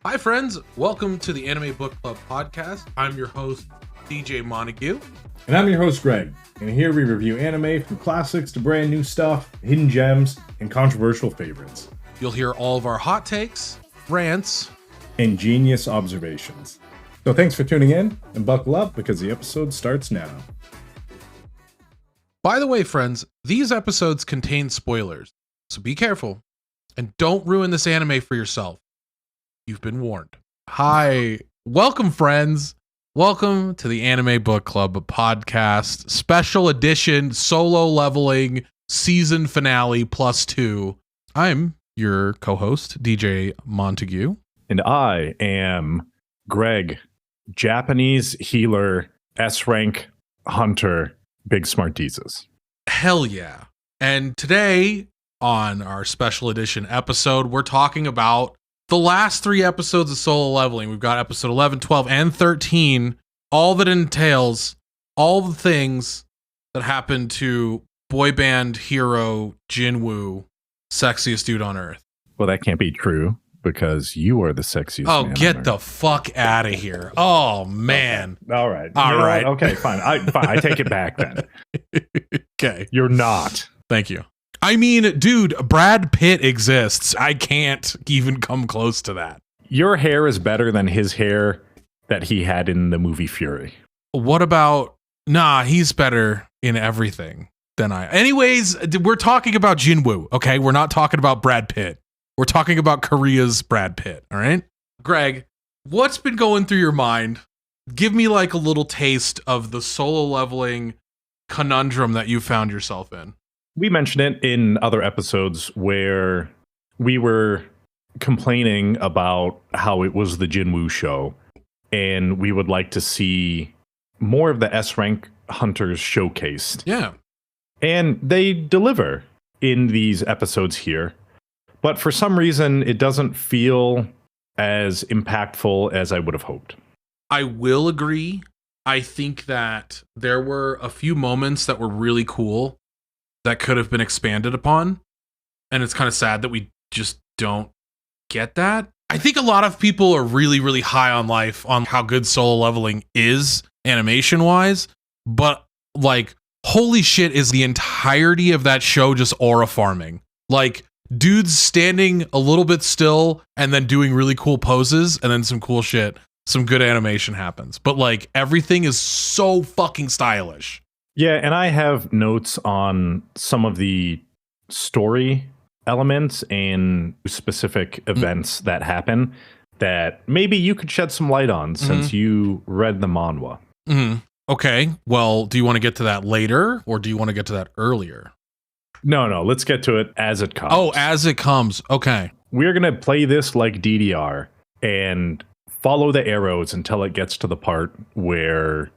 Hi, friends. Welcome to the Anime Book Club podcast. I'm your host, DJ Montague. And I'm your host, Greg. And here we review anime from classics to brand new stuff, hidden gems, and controversial favorites. You'll hear all of our hot takes, rants, and genius observations. So thanks for tuning in, and buckle up because the episode starts now. By the way, friends, these episodes contain spoilers, so be careful and don't ruin this anime for yourself. You've been warned. Hi, welcome, friends. Welcome to the Anime Book Club, a podcast, special edition, solo leveling, season finale +2. I'm your co-host, DJ Montague. And I am Greg, Japanese healer, S-rank hunter, big smart Jesus. Hell yeah. And today, on our special edition episode, we're talking about the last 3 episodes of Solo Leveling. We've got episode 11, 12, and 13. All that entails, all the things that happened to boy band hero Jinwoo, sexiest dude on earth. Well, that can't be true because you are the sexiest man on get earth. the fuck out of here. Oh, man. Okay. All right. All right. Okay, fine. I take it back then. Okay. You're not. Thank you. I mean, dude, Brad Pitt exists. I can't even come close to that. Your hair is better than his hair that he had in the movie Fury. What about... Nah, he's better in everything than I... Anyways, we're talking about Jinwoo, okay? We're not talking about Brad Pitt. We're talking about Korea's Brad Pitt, all right? Greg, what's been going through your mind? Give me like a little taste of the solo leveling conundrum that you found yourself in. We mentioned it in other episodes where we were complaining about how it was the Jinwoo show, and we would like to see more of the S-rank hunters showcased. Yeah. And they deliver in these episodes here. But for some reason, it doesn't feel as impactful as I would have hoped. I will agree. I think that there were a few moments that were really cool that could have been expanded upon. And it's kind of sad that we just don't get that. I think a lot of people are really, really high on life on how good Solo Leveling is animation-wise. But, like, holy shit, is the entirety of that show just aura farming. Like, dudes standing a little bit still and then doing really cool poses and then some cool shit. Some good animation happens. But, like, everything is so fucking stylish. Yeah, and I have notes on some of the story elements and specific events that happen that maybe you could shed some light on since you read the manhwa. Okay, well, do you want to get to that later or do you want to get to that earlier? No, let's get to it as it comes. Oh, as it comes. Okay. We're going to play this like DDR and follow the arrows until it gets to the part where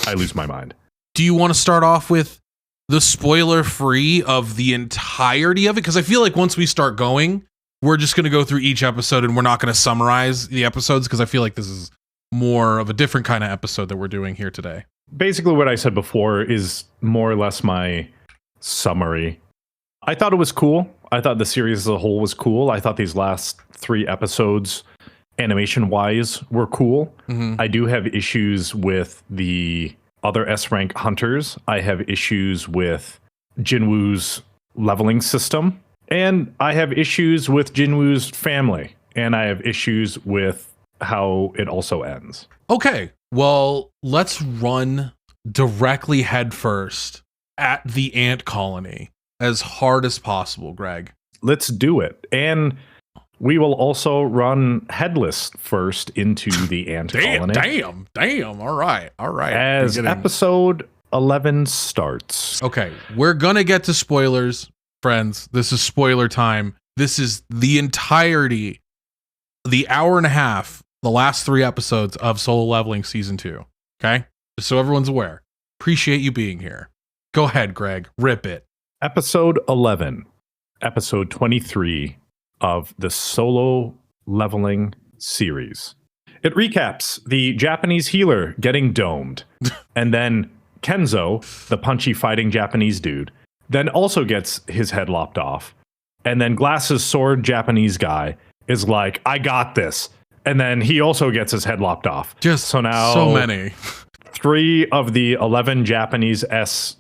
I lose my mind. Do you want to start off with the spoiler free of the entirety of it? Because I feel like once we start going, we're just going to go through each episode and we're not going to summarize the episodes because I feel like this is more of a different kind of episode that we're doing here today. Basically, what I said before is more or less my summary. I thought it was cool. I thought the series as a whole was cool. I thought these last 3 episodes, animation-wise, were cool. I do have issues with the other S-rank hunters. I have issues with Jinwoo's leveling system. And I have issues with Jinwoo's family. And I have issues with how it also ends. Okay, well, let's run directly headfirst at the ant colony as hard as possible, Greg. Let's do it. And we will also run headless first into the ant colony. Damn. All right. As episode 11 starts. Okay, we're going to get to spoilers, friends. This is spoiler time. This is the entirety, the hour and a half, the last 3 episodes of Solo Leveling Season 2. Okay? Just so everyone's aware. Appreciate you being here. Go ahead, Greg. Rip it. Episode 11. Episode 23 of the Solo Leveling series. It recaps the Japanese healer getting domed, and then Kenzo, the punchy fighting Japanese dude, then also gets his head lopped off, and then Glasses sword Japanese guy is like, I got this, And then he also gets his head lopped off. Just so now so many. 3 of the 11 Japanese S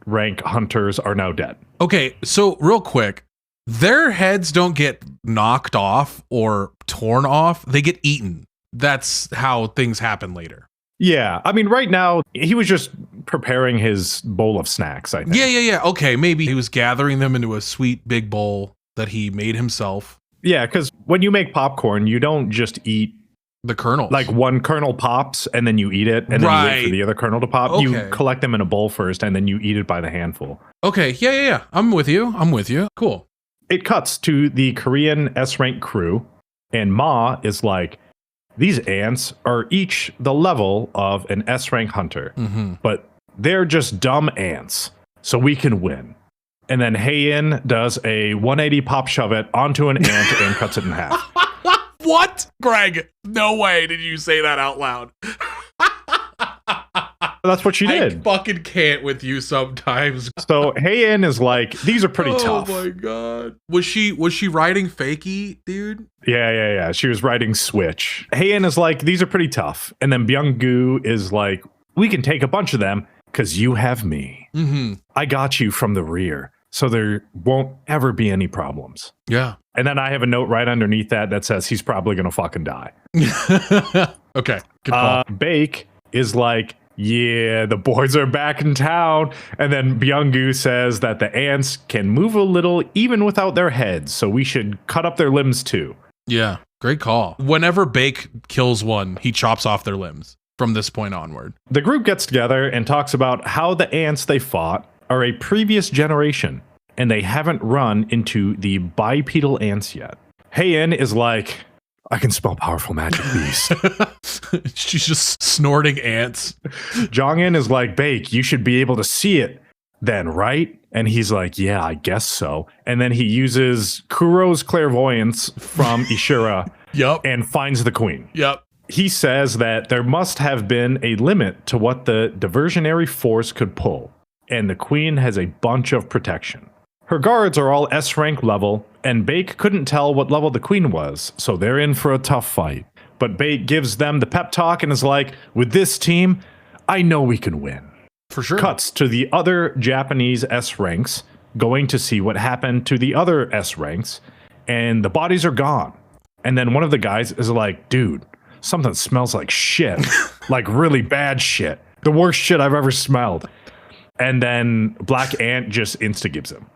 rank hunters are now dead. Okay, so real quick, their heads don't get knocked off or torn off. They get eaten. That's how things happen later. Yeah. I mean, right now, he was just preparing his bowl of snacks, I think. Yeah. Okay, maybe he was gathering them into a sweet big bowl that he made himself. Yeah, because when you make popcorn, you don't just eat the kernels. Like one kernel pops and then you eat it and then you wait for the other kernel to pop. Okay. You collect them in a bowl first and then you eat it by the handful. Okay, yeah. I'm with you. Cool. It cuts to the Korean S-rank crew and Ma is like, these ants are each the level of an S-rank hunter, but they're just dumb ants, so we can win. And then Hae-in does a 180 pop shove it onto an ant and cuts it in half. What? Greg, no way did you say that out loud. That's what she did. I fucking can't with you sometimes. So Hae-in is like, these are pretty tough. Oh my god. Was she riding fakie, dude? Yeah. She was riding Switch. Hae-in is like, these are pretty tough. And then Byung-gu is like, we can take a bunch of them because you have me. I got you from the rear. So there won't ever be any problems. Yeah. And then I have a note right underneath that says he's probably going to fucking die. Okay. Good call. Bake is like, yeah, the boys are back in town. And then Byung-gu says that the ants can move a little even without their heads. So we should cut up their limbs too. Yeah. Great call. Whenever Bake kills one, he chops off their limbs from this point onward. The group gets together and talks about how the ants they fought are a previous generation, and they haven't run into the bipedal ants yet. Hae-in is like, I can spell powerful magic beast. She's just snorting ants. Jong-in is like, Bake, you should be able to see it then, right? And he's like, yeah, I guess so. And then he uses Kuro's clairvoyance from Ishura and finds the queen. He says that there must have been a limit to what the diversionary force could pull, and the queen has a bunch of protection. Her guards are all S-rank level, and Bake couldn't tell what level the queen was, so they're in for a tough fight. But Bake gives them the pep talk and is like, with this team, I know we can win. For sure. Cuts to the other Japanese S-ranks going to see what happened to the other S-ranks, and the bodies are gone. And then one of the guys is like, dude, something smells like shit. Like really bad shit. The worst shit I've ever smelled. And then Black Ant just insta-gives him.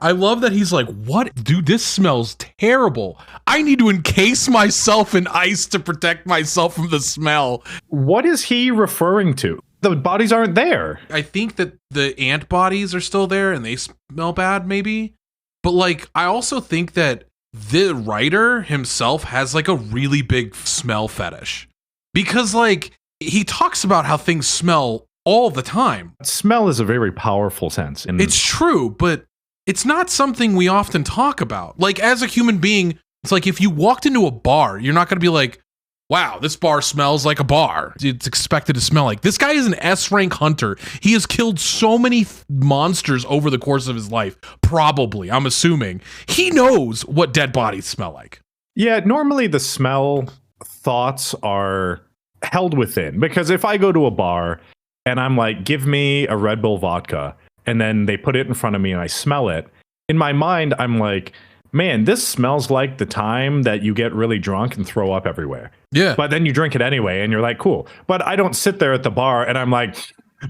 I love that he's like, what? Dude, this smells terrible. I need to encase myself in ice to protect myself from the smell. What is he referring to? The bodies aren't there. I think that the ant bodies are still there and they smell bad, maybe. But like, I also think that the writer himself has like a really big smell fetish. Because like, he talks about how things smell all the time. Smell is a very powerful sense. It's true, but it's not something we often talk about. Like, as a human being, it's like if you walked into a bar, you're not going to be like, wow, this bar smells like a bar. It's expected to smell like. This guy is an S-rank hunter. He has killed so many monsters over the course of his life. Probably, I'm assuming. He knows what dead bodies smell like. Yeah, normally the smell thoughts are held within. Because if I go to a bar and I'm like, give me a Red Bull vodka, and then they put it in front of me and I smell it, in my mind, I'm like, man, this smells like the time that you get really drunk and throw up everywhere. Yeah. But then you drink it anyway and you're like, cool. But I don't sit there at the bar and I'm like,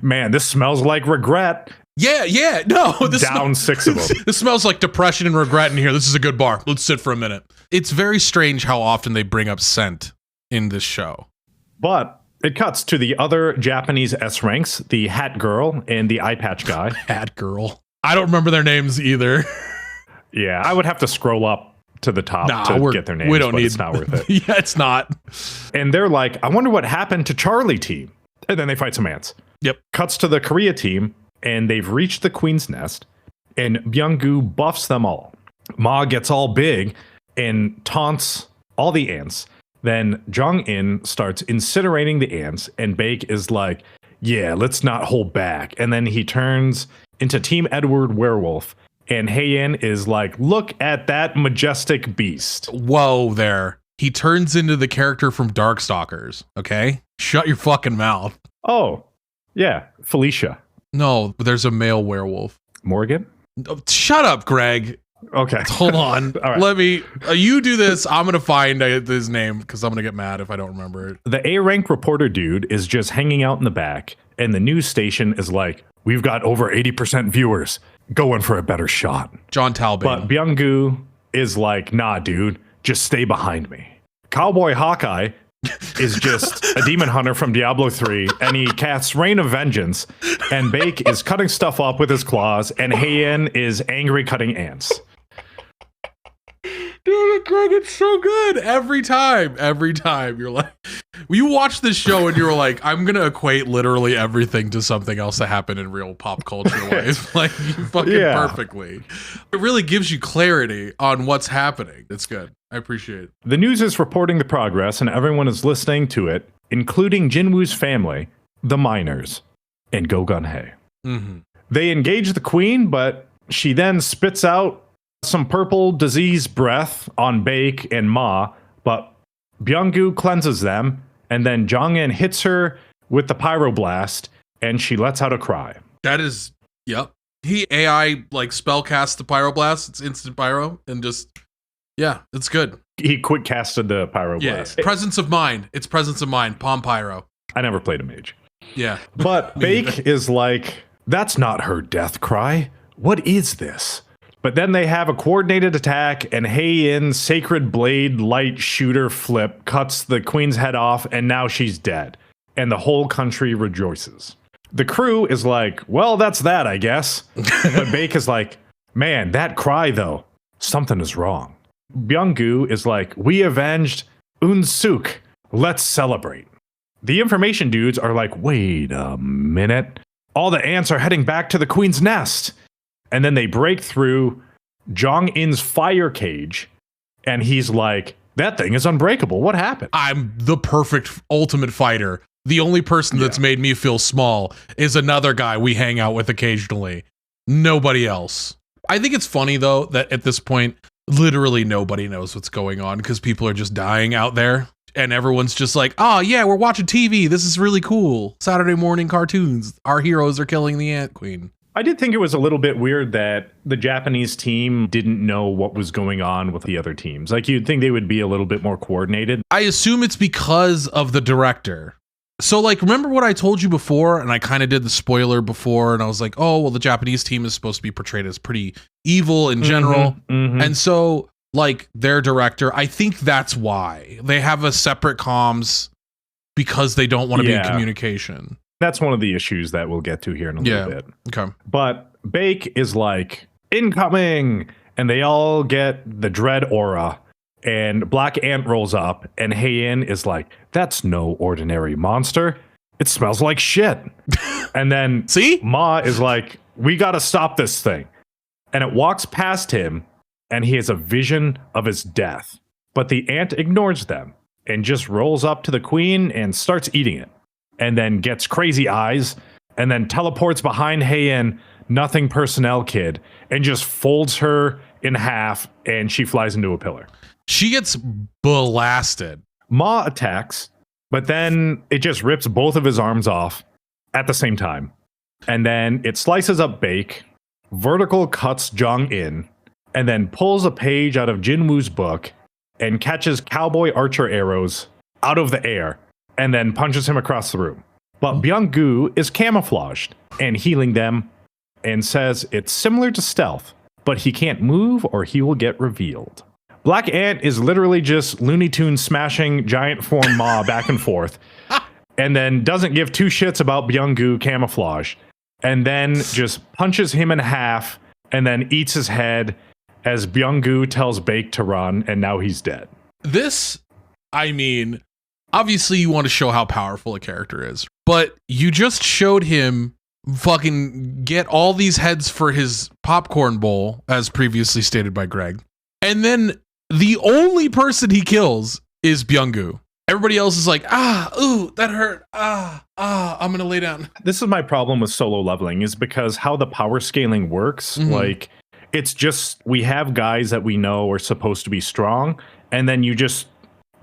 man, this smells like regret. Yeah. No, down 6 of them. This smells like depression and regret in here. This is a good bar. Let's sit for a minute. It's very strange how often they bring up scent in this show. But it cuts to the other Japanese S ranks, the Hat Girl and the Eye Patch Guy. Hat Girl. I don't remember their names either. Yeah, I would have to scroll up to the top to get their names. We don't need. It's not worth it. Yeah, it's not. And they're like, I wonder what happened to Charlie team. And then they fight some ants. Yep. Cuts to the Korea team, and they've reached the Queen's Nest, and Byung-gu buffs them all. Ma gets all big and taunts all the ants. Then Jong-in starts incinerating the ants, and Bake is like, yeah, let's not hold back. And then he turns into Team Edward Werewolf. And Hae-in is like, look at that majestic beast. Whoa there. he turns into the character from Darkstalkers. Okay, shut your fucking mouth. Oh, yeah, Felicia. No, but there's a male werewolf. Morgan? Oh, shut up, Greg. Okay. Hold on. All right. Let me. You do this. I'm gonna find his name because I'm gonna get mad if I don't remember it. The A-rank reporter dude is just hanging out in the back, and the news station is like, "We've got over 80% viewers. Going for a better shot." John Talbot. But Byung-gu is like, "Nah, dude, just stay behind me." Cowboy Hawkeye is just a demon hunter from Diablo 3, and he casts Rain of Vengeance, and Bake is cutting stuff up with his claws, and Heian is angry cutting ants. Dude, Greg, it's so good every time. Every time you're like, you watch this show and you're like, I'm gonna equate literally everything to something else that happened in real pop culture life. Like you fucking perfectly. It really gives you clarity on what's happening. It's good. I appreciate it. The news is reporting the progress, and everyone is listening to it, including Jinwoo's family, the miners, and Go-Gun Hei. Mm-hmm. They engage the queen, but she then spits out some purple disease breath on Bake and Ma, but Byung-gu cleanses them, and then Jong-in hits her with the pyroblast, and she lets out a cry. That is, yep. He AI like spellcast the pyroblast. It's instant pyro, and just, yeah, it's good. He quick casted the pyroblast. Yeah, presence of mind. It's presence of mind. Palm pyro. I never played a mage. Yeah. But Bake is like, that's not her death cry. What is this? But then they have a coordinated attack, and Heian's Sacred Blade Light Shooter flip cuts the queen's head off, and now she's dead. And the whole country rejoices. The crew is like, well, that's that, I guess. But Bake is like, man, that cry, though, something is wrong. Byung-gu is like, we avenged Unsuk. Let's celebrate. The information dudes are like, wait a minute. All the ants are heading back to the queen's nest. And then they break through Jong-in's fire cage, and he's like, that thing is unbreakable. What happened? I'm the perfect ultimate fighter. The only person that's made me feel small is another guy we hang out with occasionally. Nobody else. I think it's funny, though, that at this point, literally nobody knows what's going on because people are just dying out there. And everyone's just like, oh, yeah, we're watching TV. This is really cool. Saturday morning cartoons. Our heroes are killing the Ant Queen. I did think it was a little bit weird that the Japanese team didn't know what was going on with the other teams. Like, you'd think they would be a little bit more coordinated. I assume it's because of the director. So, like, remember what I told you before? And I kind of did the spoiler before, and I was like, oh, well, the Japanese team is supposed to be portrayed as pretty evil in general. And so, like, their director, I think that's why. They have a separate comms because they don't want to be in communication. That's one of the issues that we'll get to here in a little bit. Okay. But Bake is like, incoming! And they all get the dread aura. And Black Ant rolls up, and Heian is like, that's no ordinary monster. It smells like shit. And then see? Ma is like, we gotta stop this thing. And it walks past him, and he has a vision of his death. But the ant ignores them and just rolls up to the queen and starts eating it. And then gets crazy eyes, and then teleports behind Heian, nothing personnel kid, and just folds her in half, and she flies into a pillar. She gets blasted. Ma attacks, but then it just rips both of his arms off at the same time. And then it slices up Bake, vertical cuts Jong-in, and then pulls a page out of Jinwoo's book and catches cowboy archer arrows out of the air, and then punches him across the room. But Byung-gu is camouflaged and healing them and says it's similar to stealth, but he can't move or he will get revealed. Black Ant is literally just Looney Tunes smashing giant form Ma back and forth, and then doesn't give two shits about Byung-gu camouflage, and then just punches him in half and then eats his head as Byung-gu tells Bake to run, and now he's dead. This, I mean, obviously you want to show how powerful a character is, but you just showed him fucking get all these heads for his popcorn bowl, as previously stated by Greg. And then the only person he kills is Byung-gu. Everybody else is like, ooh, that hurt. I'm going to lay down. This is my problem with solo leveling, is because how the power scaling works, like, it's just, we have guys that we know are supposed to be strong, and then you just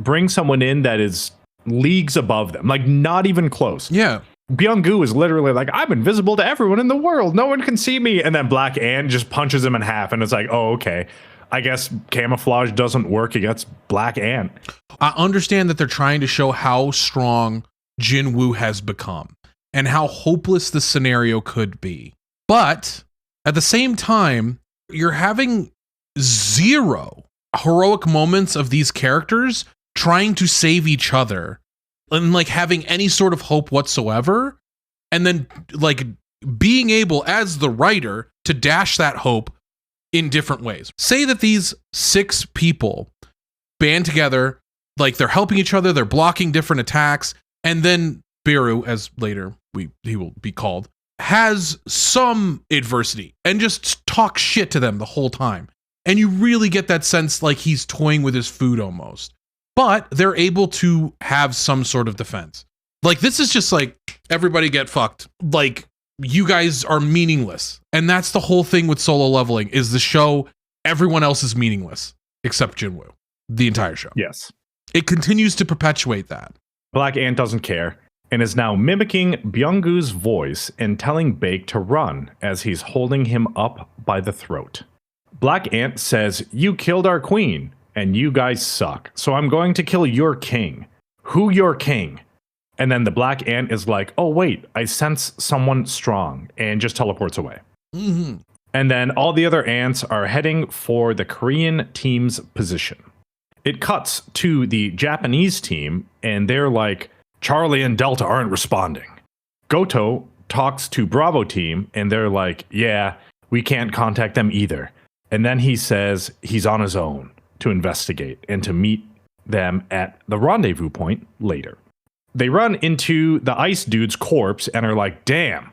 bring someone in that is leagues above them, like not even close. Yeah. Byung-gu is literally like, I'm invisible to everyone in the world. No one can see me. And then Black Ant just punches him in half. And it's like, oh, okay. I guess camouflage doesn't work against Black Ant. I understand that they're trying to show how strong Jinwoo has become and how hopeless the scenario could be. But at the same time, you're having zero heroic moments of these characters trying to save each other and like having any sort of hope whatsoever. And then like being able as the writer to dash that hope in different ways. Say that these 6 people band together, like they're helping each other, they're blocking different attacks, and then Beru, as later he will be called, has some adversity and just talk shit to them the whole time. And you really get that sense like he's toying with his food almost. But they're able to have some sort of defense. Like this is just like, everybody get fucked. Like you guys are meaningless. And that's the whole thing with Solo Leveling, is the show, everyone else is meaningless except Jinwoo. The entire show. Yes. It continues to perpetuate that. Black Ant doesn't care and is now mimicking Byung-gu's voice and telling Baek to run as he's holding him up by the throat. Black Ant says, you killed our queen and you guys suck. So I'm going to kill your king. Who your king? And then the Black Ant is like, oh wait, I sense someone strong, and just teleports away. Mm-hmm. And then all the other ants are heading for the Korean team's position. It cuts to the Japanese team, and they're like, Charlie and Delta aren't responding. Goto talks to Bravo team, and they're like, yeah, we can't contact them either. And then he says he's on his own to investigate and to meet them at the rendezvous point later. They run into the ice dude's corpse and are like, damn.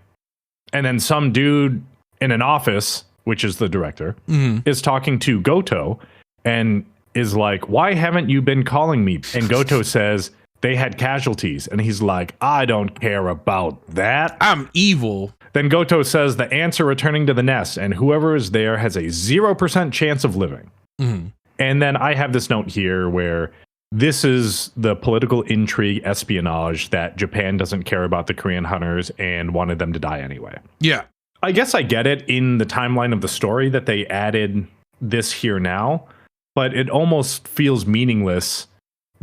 And then some dude in an office, which is the director, is talking to Goto and is like, why haven't you been calling me? And Goto says they had casualties. And he's like, I don't care about that. I'm evil. Then Goto says the ants are returning to the nest and whoever is there has a 0% chance of living. Mm-hmm. And then I have this note here where this is the political intrigue espionage that Japan doesn't care about the Korean hunters and wanted them to die anyway. Yeah. I guess I get it in the timeline of the story that they added this here now, but it almost feels meaningless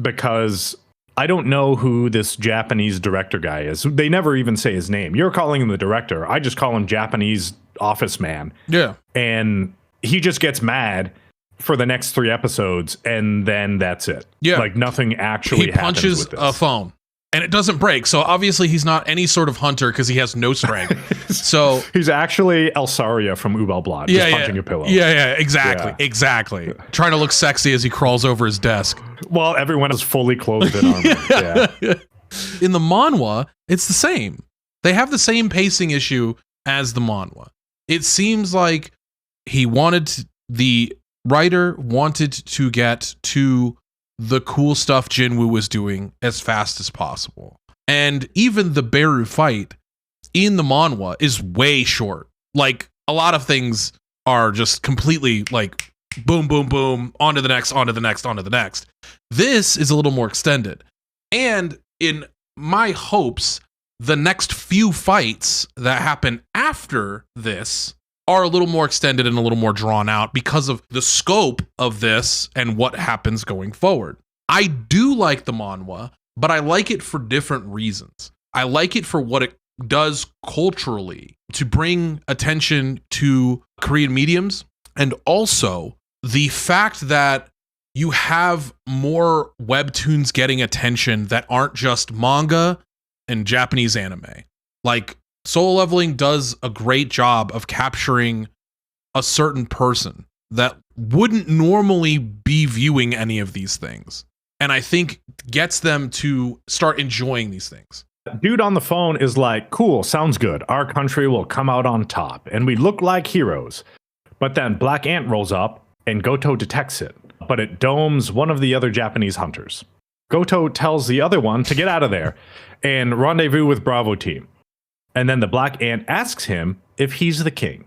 because I don't know who this Japanese director guy is. They never even say his name. You're calling him the director. I just call him Japanese office man. Yeah. And he just gets mad for the next 3 episodes, and then that's it. Yeah. Like nothing actually happens. He punches with this. a phone and it doesn't break. So obviously he's not any sort of hunter because he has no strength. So he's actually Elsaria from Ubel Blot, just punching a pillow. Yeah, exactly. Trying to look sexy as he crawls over his desk. Well, everyone is fully clothed in armor. Yeah. In the manhwa, it's the same. They have the same pacing issue as the manhwa. It seems like the writer wanted to get to the cool stuff Jinwoo was doing as fast as possible. And even the Beru fight in the manhwa is way short. Like, a lot of things are just completely like boom, boom, boom, on to the next, on to the next, on to the next. This is a little more extended. And in my hopes, the next few fights that happen after this are a little more extended and a little more drawn out because of the scope of this and what happens going forward. I do like the manhwa, but I like it for different reasons. I like it for what it does culturally to bring attention to Korean mediums, and also the fact that you have more webtoons getting attention that aren't just manga and Japanese anime. Like, Solo Leveling does a great job of capturing a certain person that wouldn't normally be viewing any of these things. And I think gets them to start enjoying these things. Dude on the phone is like, cool, sounds good. Our country will come out on top and we look like heroes. But then Black Ant rolls up and Goto detects it, but it domes one of the other Japanese hunters. Goto tells the other one to get out of there and rendezvous with Bravo team. And then the Black Ant asks him if he's the king.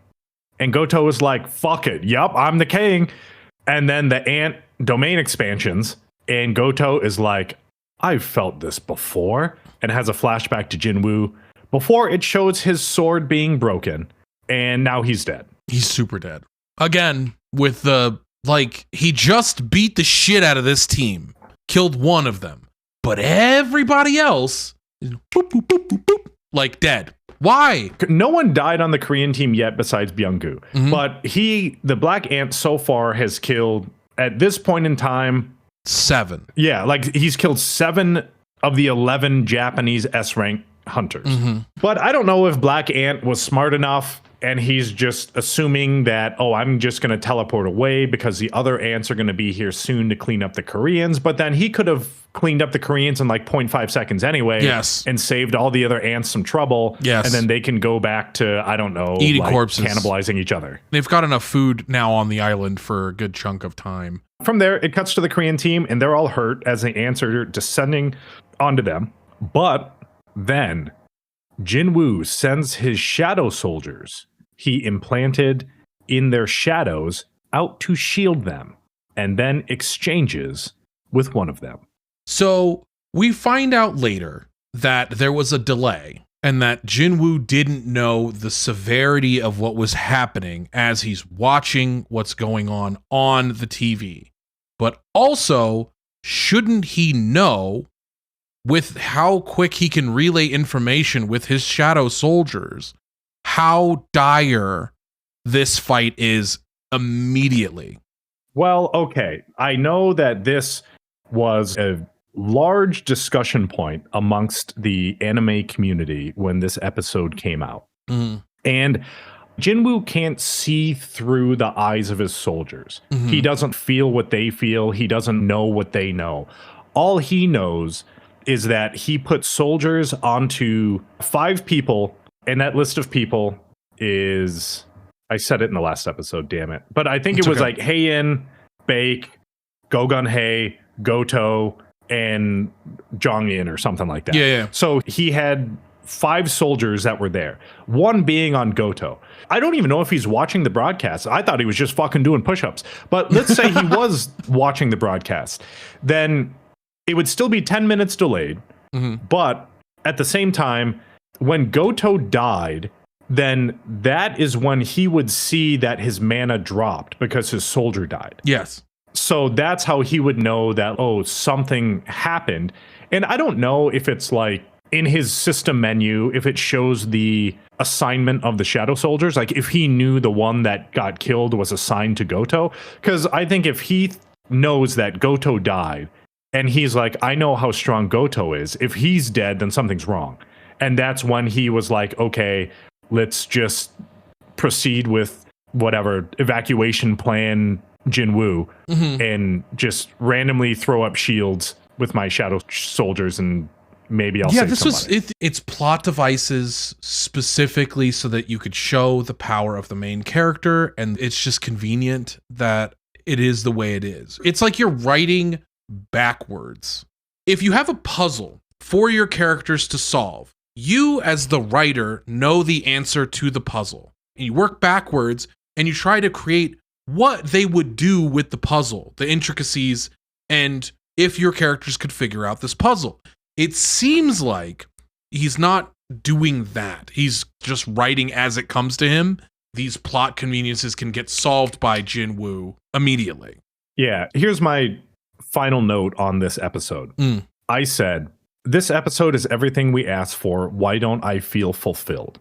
And Goto is like, fuck it. Yup, I'm the king. And then the ant domain expansions And Goto is like, I've felt this before, and has a flashback to Jinwoo before it shows his sword being broken, and now he's dead. He's super dead. Again, with the, like, he just beat the shit out of this team, killed one of them, but everybody else is boop, boop, boop, boop, boop, like dead. Why? No one died on the Korean team yet besides Byung-gu. But the Black Ant so far has killed, at this point in time, 7. Yeah, like he's killed 7 of the 11 Japanese S-rank hunters. But I don't know if Black Ant was smart enough and he's just assuming that, oh, I'm just going to teleport away because the other ants are going to be here soon to clean up the Koreans. But then he could have cleaned up the Koreans in like 0.5 seconds anyway. Yes. And saved all the other ants some trouble. Yes. And then they can go back to, I don't know, eating like corpses, cannibalizing each other. They've got enough food now on the island for a good chunk of time. From there, it cuts to the Korean team, and they're all hurt as the ants are descending onto them. But then Jinwoo sends his shadow soldiers he implanted in their shadows out to shield them, and then exchanges with one of them. So we find out later that there was a delay and that Jinwoo didn't know the severity of what was happening as he's watching what's going on the TV. But also, shouldn't he know, with how quick he can relay information with his shadow soldiers, how dire this fight is immediately? Well, okay. I know that this was a large discussion point amongst the anime community when this episode came out. And Jinwoo can't see through the eyes of his soldiers. He doesn't feel what they feel. He doesn't know what they know. All he knows is that he put soldiers onto 5 people, and that list of people is, I said it in the last episode, damn it. But I think it was like Heian, Bake, Gogun Hei, Goto, and Jongin or something like that. Yeah. So he had 5 soldiers that were there, one being on Goto. I don't even know if he's watching the broadcast. I thought he was just fucking doing push-ups. But let's say he was watching the broadcast. Then it would still be 10 minutes delayed. But at the same time, when Goto died, then that is when he would see that his mana dropped because his soldier died. Yes. So that's how he would know that, oh, something happened. And I don't know if it's like in his system menu, if it shows the assignment of the shadow soldiers, like if he knew the one that got killed was assigned to Goto. Because I think if he knows that Goto died and he's like, I know how strong Goto is, if he's dead, then something's wrong. And that's when he was like, okay, let's just proceed with whatever evacuation plan Jinwoo and just randomly throw up shields with my shadow soldiers and maybe I'll save somebody. It's plot devices specifically so that you could show the power of the main character, and it's just convenient that it is the way it is. It's like you're writing backwards. If you have a puzzle for your characters to solve, you as the writer know the answer to the puzzle. And you work backwards and you try to create what they would do with the puzzle, the intricacies, and if your characters could figure out this puzzle. It seems like he's not doing that. He's just writing as it comes to him. These plot conveniences can get solved by Jinwoo immediately. Yeah, here's my final note on this episode. I said, this episode is everything we asked for. Why don't I feel fulfilled?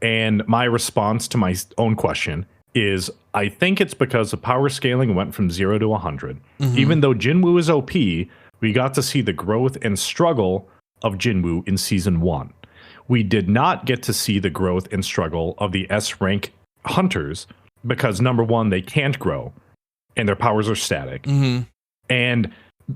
And my response to my own question is, I think it's because the power scaling went from 0 to 100. Even though Jinwoo is OP, we got to see the growth and struggle of Jinwoo in season 1. We did not get to see the growth and struggle of the S-rank hunters because, number one, they can't grow and their powers are static. And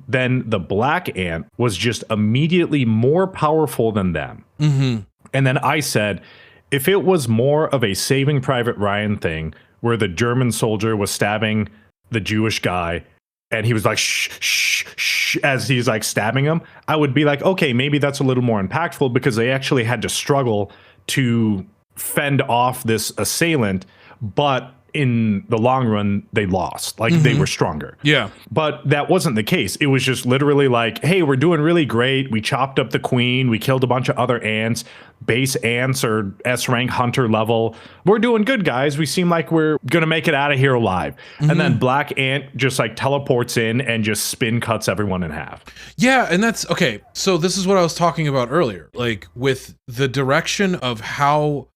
then the Black Ant was just immediately more powerful than them. And then I said, if it was more of a Saving Private Ryan thing where the German soldier was stabbing the Jewish guy and he was like, shh, shh, shh, as he's like stabbing him, I would be like, okay, maybe that's a little more impactful because they actually had to struggle to fend off this assailant. But in the long run, they lost. Like, they were stronger. Yeah. But that wasn't the case. It was just literally like, hey, we're doing really great. We chopped up the queen. We killed a bunch of other ants. Base ants are S-rank hunter level. We're doing good, guys. We seem like we're going to make it out of here alive. And then Black Ant just like teleports in and just spin cuts everyone in half. Yeah, and that's okay. So this is what I was talking about earlier. Like, with the direction of how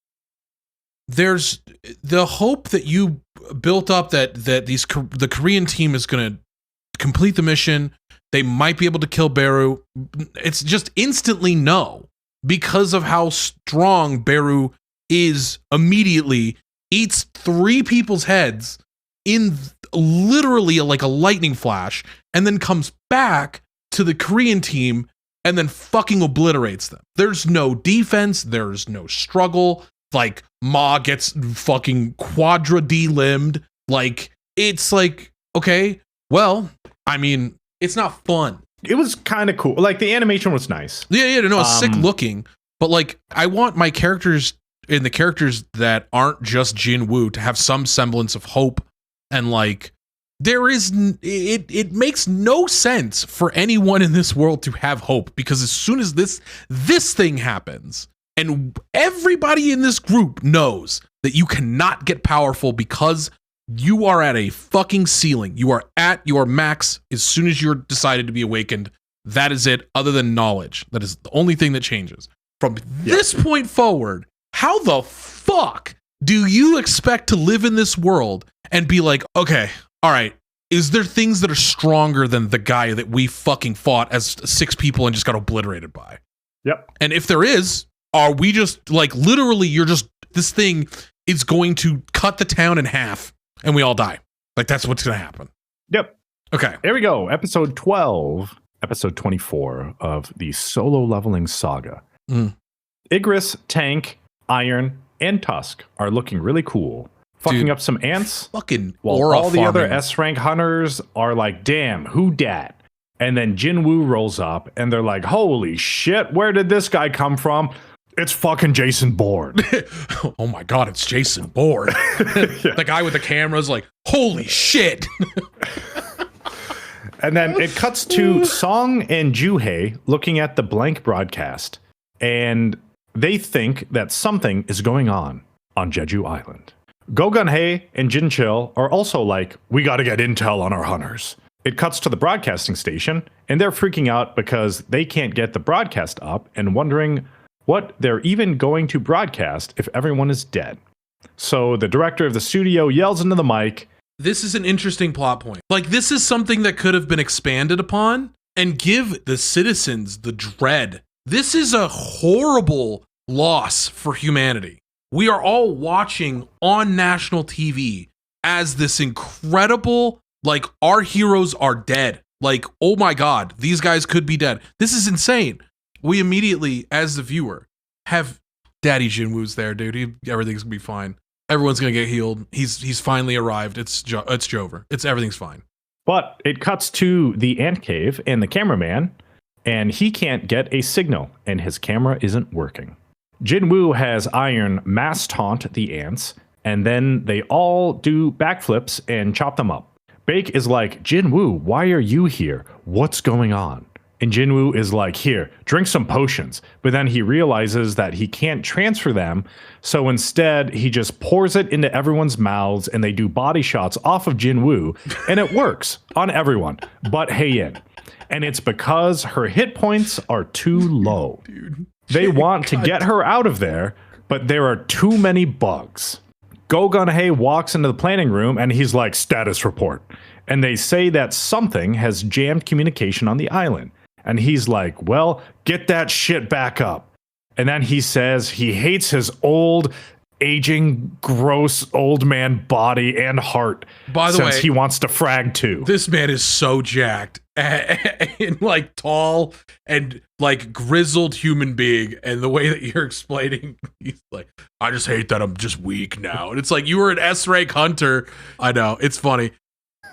there's the hope that you built up that the Korean team is going to complete the mission. They might be able to kill Beru. It's just instantly no, because of how strong Beru is. Immediately eats 3 people's heads in literally like a lightning flash, and then comes back to the Korean team and then fucking obliterates them. There's no defense. There's no struggle. Like, Ma gets fucking quadra D-limbed. Like, it's like, okay, well, I mean, it's not fun. It was kind of cool. Like, the animation was nice. Yeah, no, it's sick looking. But like, I want my characters and the characters that aren't just Jin Woo to have some semblance of hope. And like, it makes no sense for anyone in this world to have hope, because as soon as this thing happens, and everybody in this group knows that you cannot get powerful because you are at a fucking ceiling. You are at your max as soon as you're decided to be awakened. That is it, other than knowledge. That is the only thing that changes. From this point forward, how the fuck do you expect to live in this world and be like, okay, all right, is there things that are stronger than the guy that we fucking fought as 6 people and just got obliterated by? Yep. And if there is, are we just like, literally, this thing is going to cut the town in half and we all die? Like, that's what's going to happen. Yep. Okay. There we go. Episode 12, episode 24 of the solo leveling saga. Igris, Tank, Iron, and Tusk are looking really cool. Fucking up some ants. Fucking while aura all the farming. other S-rank hunters are like, damn, who dat? And then Jin Woo rolls up and they're like, holy shit, where did this guy come from? It's fucking Jason Bourne. Oh my god, it's Jason Bourne. The guy with the camera's like, holy shit. And then it cuts to Song and Juhei looking at the blank broadcast, and they think that something is going on Jeju Island. Gogunhei and Jinchil are also like, we gotta get intel on our hunters. It cuts to the broadcasting station, and they're freaking out because they can't get the broadcast up and wondering what they're even going to broadcast if everyone is dead. So the director of the studio yells into the mic, this is an interesting plot point. Like, this is something that could have been expanded upon and give the citizens the dread. This is a horrible loss for humanity. We are all watching on national TV as this incredible, like, our heroes are dead. Like, oh my god, these guys could be dead. This is insane. We immediately, as the viewer, have Daddy Jinwoo's there, dude. Everything's gonna be fine. Everyone's gonna get healed. He's finally arrived. It's Jover. Everything's fine. But it cuts to the ant cave and the cameraman, and he can't get a signal, and his camera isn't working. Jinwoo has Iron mass taunt the ants, and then they all do backflips and chop them up. Bake is like, Jinwoo, why are you here? What's going on? And Jinwoo is like, here, drink some potions. But then he realizes that he can't transfer them. So instead, he just pours it into everyone's mouths and they do body shots off of Jinwoo. And it works on everyone but Heian. And it's because her hit points are too low. Dude, they want to get her out of there, but there are too many bugs. Gogunhei walks into the planning room and he's like, status report. And they say that something has jammed communication on the island. And he's like, well, get that shit back up. And then he says he hates his old, aging, gross old man body and heart. By the way, he wants to frag too. This man is so jacked and like tall and like grizzled human being. And the way that you're explaining, he's like, I just hate that I'm just weak now. And it's like, you were an S-rank hunter. I know, it's funny.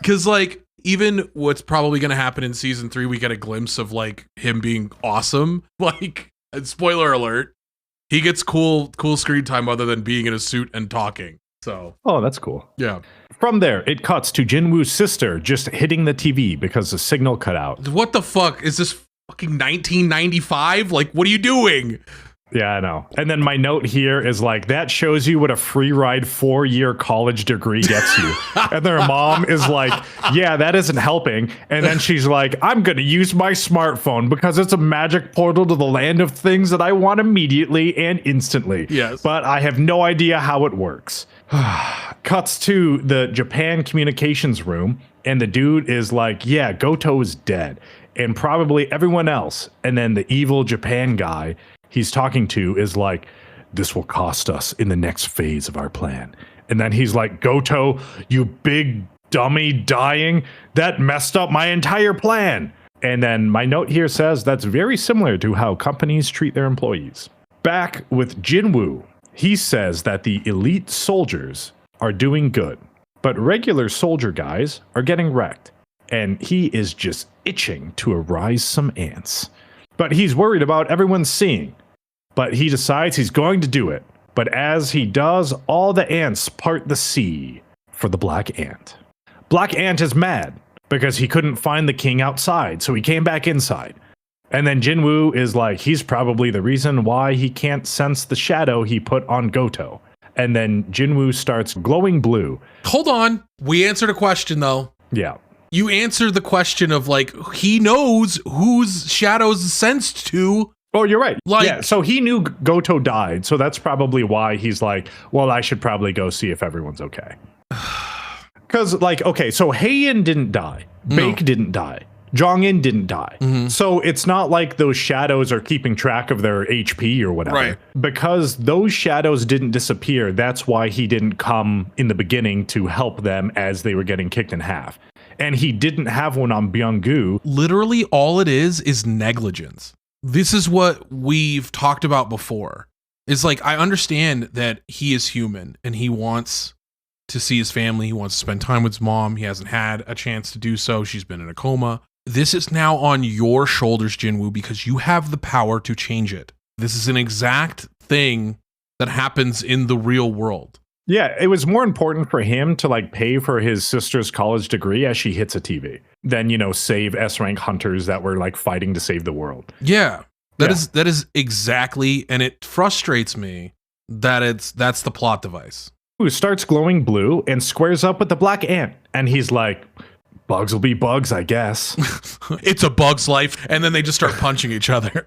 Because like, even what's probably going to happen in season 3, we get a glimpse of like him being awesome. Like, spoiler alert, he gets cool screen time other than being in a suit and talking. So, Oh, that's cool. yeah. From there, it cuts to Jinwoo's sister just hitting the TV because the signal cut out. What the fuck? Is this fucking 1995? Like, what are you doing? Yeah, I know. And then my note here is like, that shows you what a free ride 4-year college degree gets you. And their mom is like, yeah, that isn't helping. And then she's like, I'm going to use my smartphone because it's a magic portal to the land of things that I want immediately and instantly. Yes. But I have no idea how it works. Cuts to the Japan communications room. And the dude is like, yeah, Goto is dead. And probably everyone else. And then the evil Japan guy he's talking to is like, this will cost us in the next phase of our plan. And then he's like, Goto, you big dummy dying, that messed up my entire plan. And then my note here says that's very similar to how companies treat their employees. Back with Jinwoo, he says that the elite soldiers are doing good, but regular soldier guys are getting wrecked. And he is just itching to arise some ants. But he's worried about everyone seeing. But he decides he's going to do it. But as he does, all the ants part the sea for the Black Ant. Black Ant is mad because he couldn't find the king outside, so he came back inside. And then Jinwoo is like, he's probably the reason why he can't sense the shadow he put on Goto. And then Jinwoo starts glowing blue. Hold on. We answered a question, though. Yeah. You answered the question of, like, he knows whose shadow's sensed to. Oh, you're right. Like, yeah, so he knew Goto died, so that's probably why he's like, well, I should probably go see if everyone's okay. Because, like, okay, so Heian didn't die. Baek didn't die. Jong-in didn't die. Mm-hmm. So it's not like those shadows are keeping track of their HP or whatever. Right. Because those shadows didn't disappear, that's why he didn't come in the beginning to help them as they were getting kicked in half. And he didn't have one on Byung-gu. Literally all it is negligence. This is what we've talked about before. It's like, I understand that he is human and he wants to see his family. He wants to spend time with his mom. He hasn't had a chance to do so. She's been in a coma. This is now on your shoulders, Jinwoo, because you have the power to change it. This is an exact thing that happens in the real world. Yeah, it was more important for him to like pay for his sister's college degree as she hits a TV than, you know, save S-rank hunters that were like fighting to save the world. Yeah, that is exactly, and it frustrates me that that's the plot device. Who starts glowing blue and squares up with the Black Ant, and he's like, bugs will be bugs, I guess. It's a bug's life, and then they just start punching each other.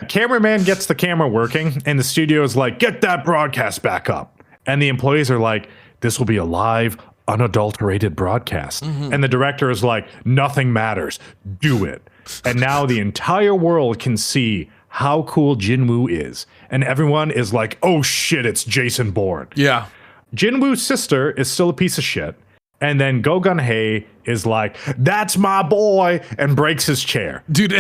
Cameraman gets the camera working, and the studio is like, get that broadcast back up. And the employees are like, this will be a live, unadulterated broadcast. Mm-hmm. And the director is like, nothing matters. Do it. And now the entire world can see how cool Jinwoo is. And everyone is like, oh shit, it's Jason Bourne. Yeah. Jinwoo's sister is still a piece of shit. And then Go Gun-hye is like, that's my boy, and breaks his chair. Dude,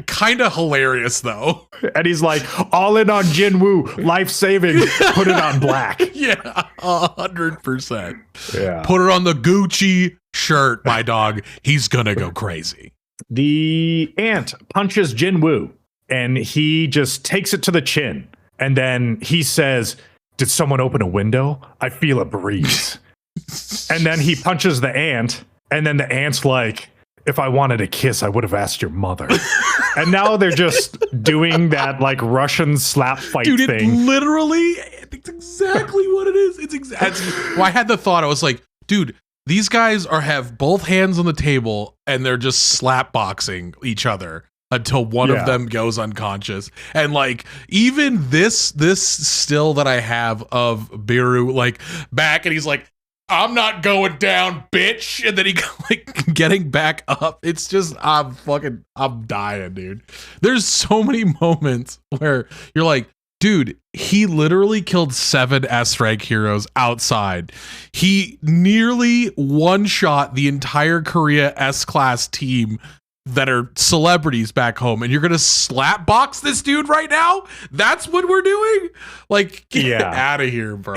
kind of hilarious, though. And he's like, all in on Jinwoo, life-saving, put it on black. Yeah, 100%. Yeah. Put it on the Gucci shirt, my dog. He's gonna go crazy. The ant punches Jinwoo, and he just takes it to the chin. And then he says, did someone open a window? I feel a breeze. And then he punches the ant, and then the ant's like, if I wanted a kiss, I would have asked your mother. And now they're just doing that like Russian slap fight thing. Dude, it literally, it's exactly what it is. It's exactly. Well, I had the thought, I was like, dude, these guys have both hands on the table and they're just slap boxing each other until one of them goes unconscious. And like, even this still that I have of Biru like back, and he's like, I'm not going down, bitch. And then he like getting back up. It's just, I'm dying, dude. There's so many moments where you're like, dude, he literally killed 7 S-rank heroes outside. He nearly one-shot the entire Korea S-class team that are celebrities back home, and you're gonna slap box this dude right now? That's what we're doing? Like, get out of here, bro.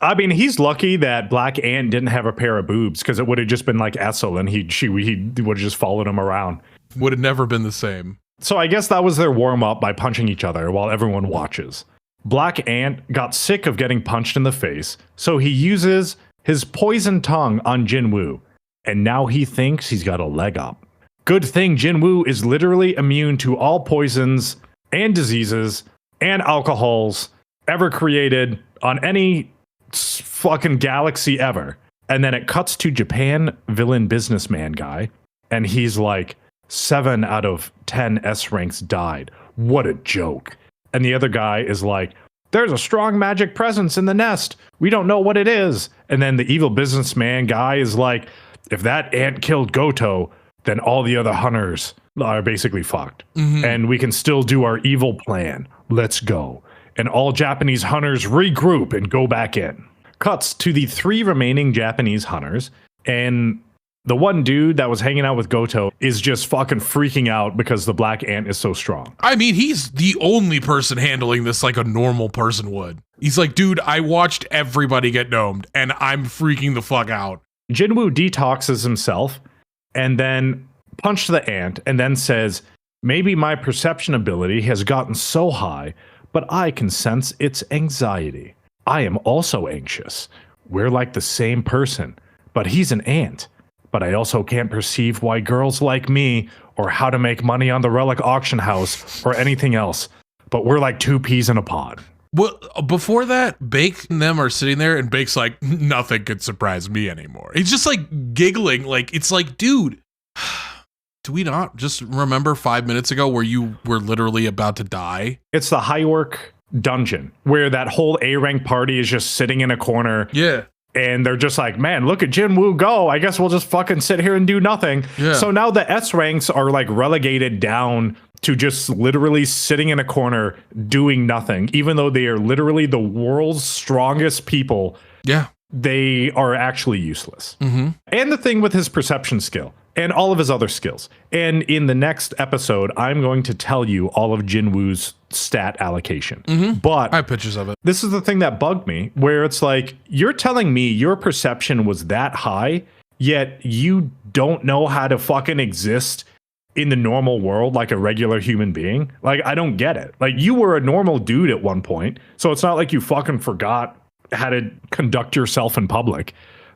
I mean, he's lucky that Black Ant didn't have a pair of boobs, because it would have just been like Essel, and he would have just followed him around. Would have never been the same. So I guess that was their warm-up by punching each other while everyone watches. Black Ant got sick of getting punched in the face, so he uses his poison tongue on Jinwoo, and now he thinks he's got a leg up. Good thing Jinwoo is literally immune to all poisons and diseases and alcohols ever created on any fucking galaxy ever. And then it cuts to Japan villain businessman guy, and he's like, 7 out of 10 S ranks died. What a joke. And the other guy is like, there's a strong magic presence in the nest. We don't know what it is. And then the evil businessman guy is like, if that ant killed Goto, then all the other hunters are basically fucked. And we can still do our evil plan. Let's go. And all Japanese hunters regroup and go back in. Cuts to the 3 remaining Japanese hunters, and the one dude that was hanging out with Goto is just fucking freaking out because the black ant is so strong. I mean, he's the only person handling this like a normal person would. He's like, dude, I watched everybody get domed, and I'm freaking the fuck out. Jinwoo detoxes himself, and then punches the ant, and then says, maybe my perception ability has gotten so high, but I can sense its anxiety. I am also anxious. We're like the same person, but he's an ant. But I also can't perceive why girls like me, or how to make money on the relic auction house, or anything else. But we're like 2 peas in a pod. Well, before that, Bake and them are sitting there, and Bake's like, nothing could surprise me anymore. He's just like giggling, like, it's like, dude, do we not just remember 5 minutes ago where you were literally about to die? It's the high work dungeon where that whole A-rank party is just sitting in a corner. Yeah. And they're just like, man, look at Jinwoo go. I guess we'll just fucking sit here and do nothing. Yeah. So now the S ranks are like relegated down to just literally sitting in a corner doing nothing, even though they are literally the world's strongest people. Yeah. They are actually useless. And the thing with his perception skill and all of his other skills. And in the next episode, I'm going to tell you all of Jinwoo's stat allocation. But I have pictures of it. this is the thing that bugged me, where it's like, you're telling me your perception was that high, yet you don't know how to fucking exist in the normal world like a regular human being. Like, I don't get it. Like, you were a normal dude at one point, so it's not like you fucking forgot how to conduct yourself in public.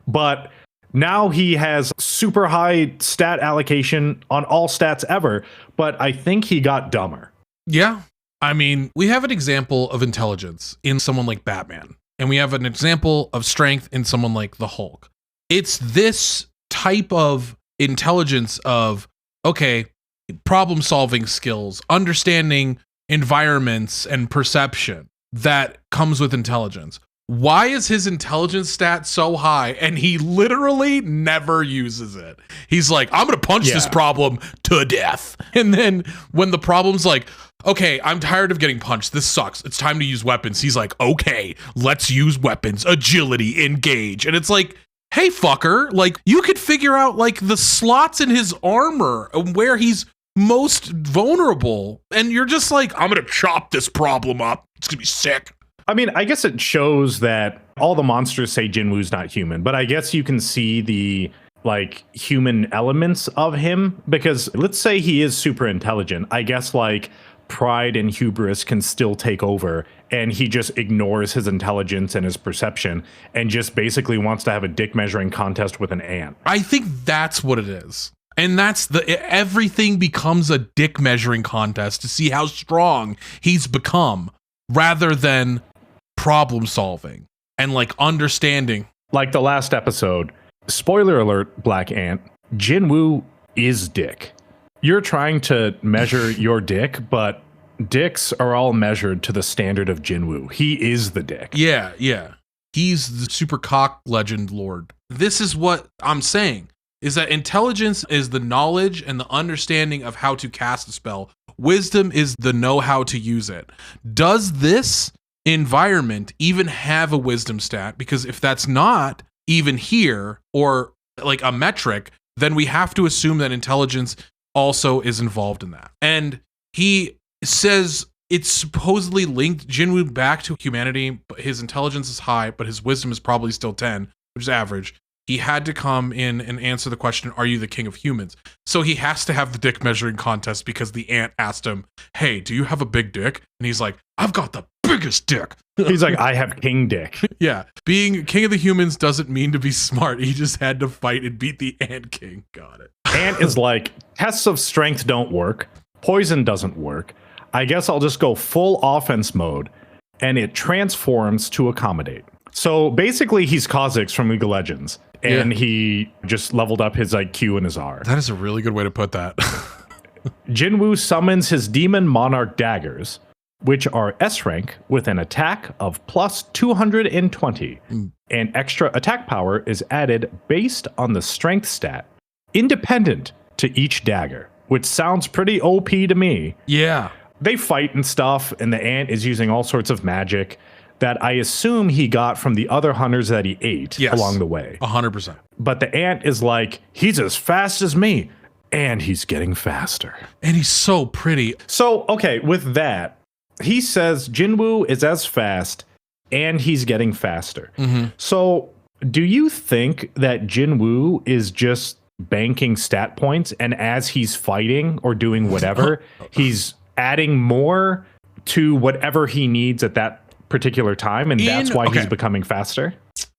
But now he has super high stat allocation on all stats ever, but I think he got dumber. Yeah. I mean, we have an example of intelligence in someone like Batman, and we have an example of strength in someone like the Hulk. It's this type of intelligence of, okay, problem solving skills, understanding environments and perception that comes with intelligence. Why is his intelligence stat so high and he literally never uses it? He's like, I'm going to punch this problem to death. And then when the problem's like, okay, I'm tired of getting punched. This sucks. It's time to use weapons. He's like, okay, let's use weapons. Agility, engage. And it's like, hey, fucker, like, you could figure out like the slots in his armor and where he's most vulnerable. And you're just like, I'm going to chop this problem up. It's going to be sick. I mean, I guess it shows that all the monsters say Jinwoo's not human, but I guess you can see the like human elements of him, because let's say he is super intelligent. I guess like pride and hubris can still take over, and he just ignores his intelligence and his perception and just basically wants to have a dick measuring contest with an ant. I think that's what it is. And that's everything becomes a dick measuring contest to see how strong he's become, rather than problem solving and like understanding. Like the last episode, spoiler alert, Black Ant, Jinwoo is dick. You're trying to measure your dick, but dicks are all measured to the standard of Jinwoo. He is the dick. Yeah. He's the super cock legend lord. This is what I'm saying, is that intelligence is the knowledge and the understanding of how to cast a spell. Wisdom is the know how to use it. Does this environment even have a wisdom stat? Because if that's not even here or like a metric, then we have to assume that intelligence also is involved in that. And he says it's supposedly linked Jinwoo back to humanity, but his intelligence is high, but his wisdom is probably still 10, which is average. He had to come in and answer the question, are you the king of humans? So he has to have the dick measuring contest because the ant asked him, hey, do you have a big dick? And he's like, I've got the biggest dick. He's like, I have king dick. Yeah. Being king of the humans doesn't mean to be smart. He just had to fight and beat the ant king. Got it. Ant is like, tests of strength don't work. Poison doesn't work. I guess I'll just go full offense mode. And it transforms to accommodate. So basically, he's Kha'Zix from League of Legends. And he just leveled up his IQ and his R. That is a really good way to put that. Jinwoo summons his Demon Monarch daggers, which are S rank with an attack of plus 220. And extra attack power is added based on the strength stat, independent to each dagger, which sounds pretty OP to me. Yeah. They fight and stuff, and the ant is using all sorts of magic that I assume he got from the other hunters that he ate along the way. 100%. But the ant is like, he's as fast as me, and he's getting faster. And he's so pretty. So, okay, with that, he says Jinwoo is as fast, and he's getting faster. So, do you think that Jinwoo is just banking stat points, and as he's fighting or doing whatever, he's adding more to whatever he needs at that particular time, and that's why he's becoming faster?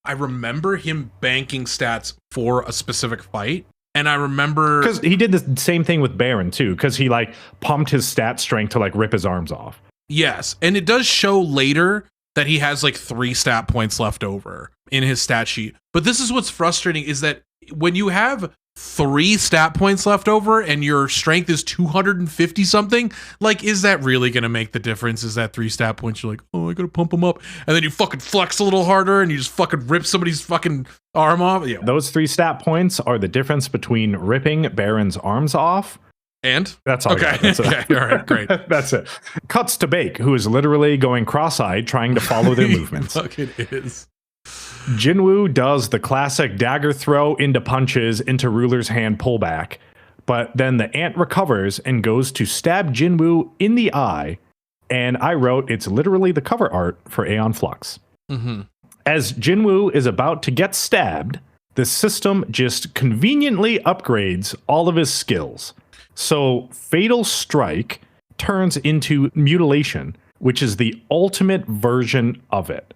I remember him banking stats for a specific fight, and I remember because he did the same thing with Baron too, because he like pumped his stat strength to like rip his arms off. Yes, and it does show later that he has like 3 stat points left over in his stat sheet. But this is what's frustrating, is that when you have 3 stat points left over and your strength is 250 something, like, is that really going to make the difference? Is that 3 stat points? You're like, oh, I got to pump them up. And then you fucking flex a little harder and you just fucking rip somebody's fucking arm off. Yeah. Those 3 stat points are the difference between ripping Baron's arms off. And? That's all. Okay. That's it. Okay. All right, great. That's it. Cuts to Bake, who is literally going cross-eyed trying to follow their movements. Fucking is. Jinwoo does the classic dagger throw into punches into Ruler's hand pullback, but then the ant recovers and goes to stab Jinwoo in the eye, and I wrote it's literally the cover art for Aeon Flux. As Jinwoo is about to get stabbed, the system just conveniently upgrades all of his skills. So Fatal Strike turns into Mutilation, which is the ultimate version of it.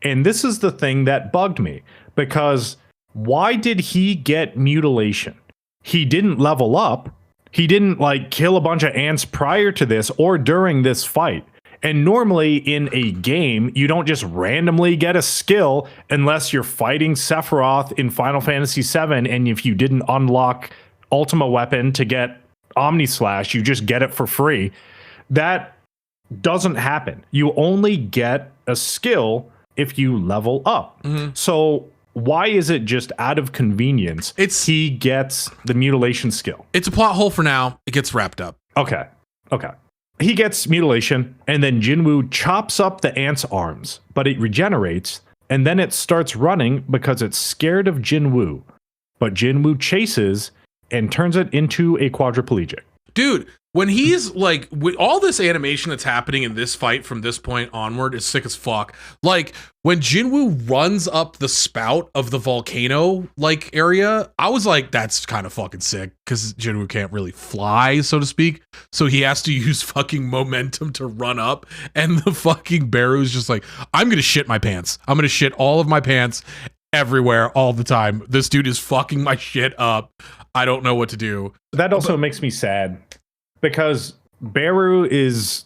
And this is the thing that bugged me, because why did he get Mutilation? He didn't level up. He didn't like kill a bunch of ants prior to this or during this fight. And normally in a game, you don't just randomly get a skill unless you're fighting Sephiroth in Final Fantasy VII. And if you didn't unlock Ultima Weapon to get Omni Slash, you just get it for free. That doesn't happen. You only get a skill if you level up. So why is it just out of convenience he gets the Mutilation skill? It's a plot hole for now. It gets wrapped up. Okay. He gets Mutilation, and then Jinwoo chops up the ant's arms, but it regenerates, and then it starts running because it's scared of Jinwoo. But Jinwoo chases and turns it into a quadriplegic. Dude, when he's like, with all this animation that's happening in this fight from this point onward is sick as fuck. Like, when Jinwoo runs up the spout of the volcano like area, I was like, that's kind of fucking sick, because Jinwoo can't really fly, so to speak. So he has to use fucking momentum to run up. And the fucking Baru's just like, I'm going to shit my pants. I'm going to shit all of my pants everywhere all the time. This dude is fucking my shit up. I don't know what to do. That also makes me sad, because Baru is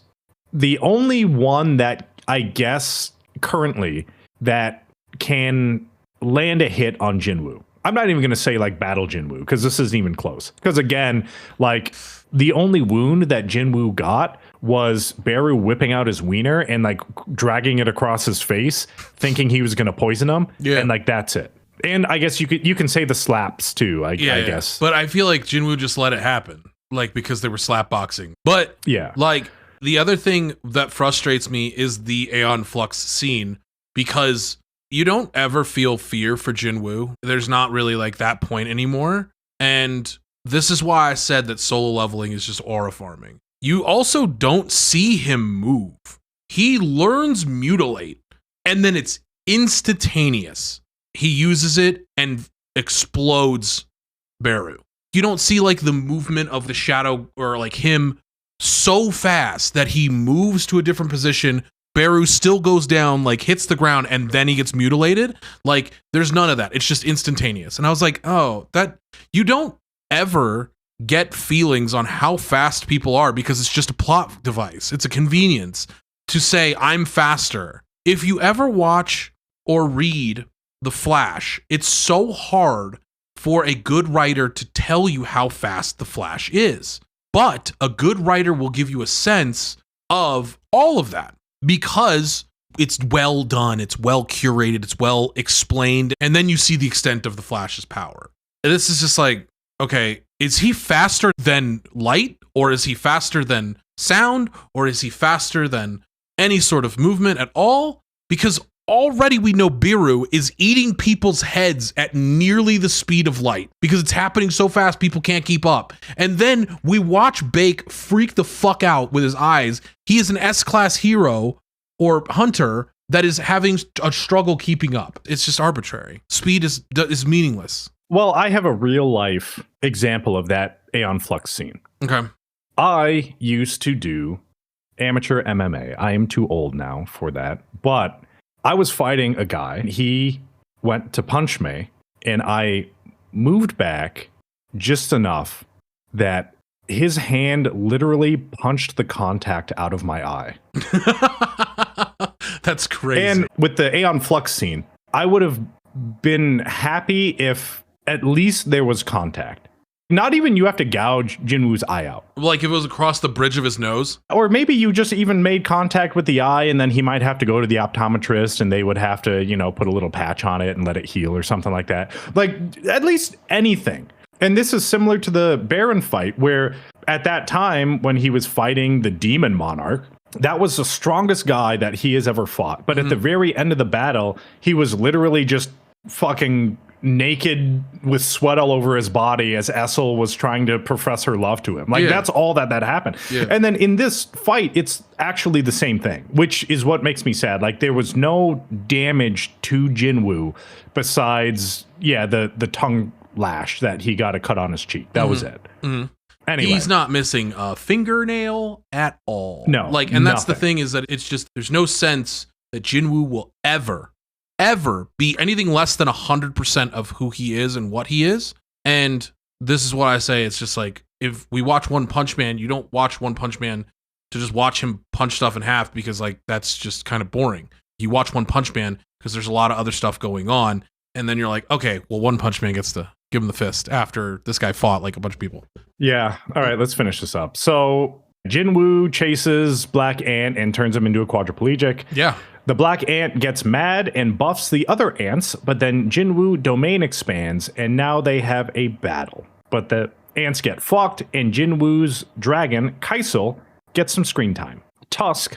the only one that I guess currently that can land a hit on Jinwoo. I'm not even going to say like battle Jinwoo, because this isn't even close. Because again, like the only wound that Jinwoo got was Baru whipping out his wiener and like dragging it across his face, thinking he was going to poison him. Yeah. And like, that's it. And I guess you can say the slaps too, I guess. But I feel like Jinwoo just let it happen, like, because they were slap boxing. But yeah, like, the other thing that frustrates me is the Aeon Flux scene, because you don't ever feel fear for Jinwoo. There's not really like that point anymore. And this is why I said that solo leveling is just aura farming. You also don't see him move. He learns Mutilate, and then it's instantaneous. He uses it and explodes Baru. You don't see like the movement of the shadow or like him so fast that he moves to a different position, Beru still goes down, like hits the ground, and then he gets mutilated. Like, there's none of that. It's just instantaneous. And I was like, oh, that you don't ever get feelings on how fast people are because it's just a plot device. It's a convenience to say I'm faster. If you ever watch or read The Flash, it's so hard for a good writer to tell you how fast The Flash is. But a good writer will give you a sense of all of that because it's well done, it's well curated, it's well explained, and then you see the extent of the Flash's power. And this is just like, okay, is he faster than light, or is he faster than sound, or is he faster than any sort of movement at all? Because already we know Beru is eating people's heads at nearly the speed of light because it's happening so fast people can't keep up. And then we watch Bake freak the fuck out with his eyes. He is an S-class hero or hunter that is having a struggle keeping up. It's just arbitrary. Speed is meaningless. Well, I have a real life example of that Aeon Flux scene. Okay. I used to do amateur MMA. I am too old now for that, but I was fighting a guy. He went to punch me, and I moved back just enough that his hand literally punched the contact out of my eye. That's crazy. And with the Aeon Flux scene, I would have been happy if at least there was contact. Not even you have to gouge Jinwoo's eye out. Like if it was across the bridge of his nose? Or maybe you just even made contact with the eye and then he might have to go to the optometrist and they would have to, put a little patch on it and let it heal or something like that. Like, at least anything. And this is similar to the Baron fight where at that time when he was fighting the Demon Monarch, that was the strongest guy that he has ever fought. But at the very end of the battle, he was literally just fucking naked with sweat all over his body as Essel was trying to profess her love to him. Like, that's all that happened. Yeah. And then in this fight, it's actually the same thing, which is what makes me sad. Like, there was no damage to Jinwoo besides, the tongue lash that he got a cut on his cheek. That was it. Anyway. He's not missing a fingernail at all. No. Like, and that's the thing is that it's just, there's no sense that Jinwoo will ever be anything less than 100% of who he is and what he is. And this is what I say. It's just like, if we watch One Punch Man, you don't watch One Punch Man to just watch him punch stuff in half because like, that's just kind of boring. You watch One Punch Man because there's a lot of other stuff going on. And then you're like, okay, well, One Punch Man gets to give him the fist after this guy fought like a bunch of people. Yeah. All right, let's finish this up. So Jinwoo chases Black Ant and turns him into a quadriplegic. Yeah. The Black Ant gets mad and buffs the other ants, but then Jinwoo domain expands, and now they have a battle. But the ants get fucked, and Jinwoo's dragon, Kaisel, gets some screen time. Tusk,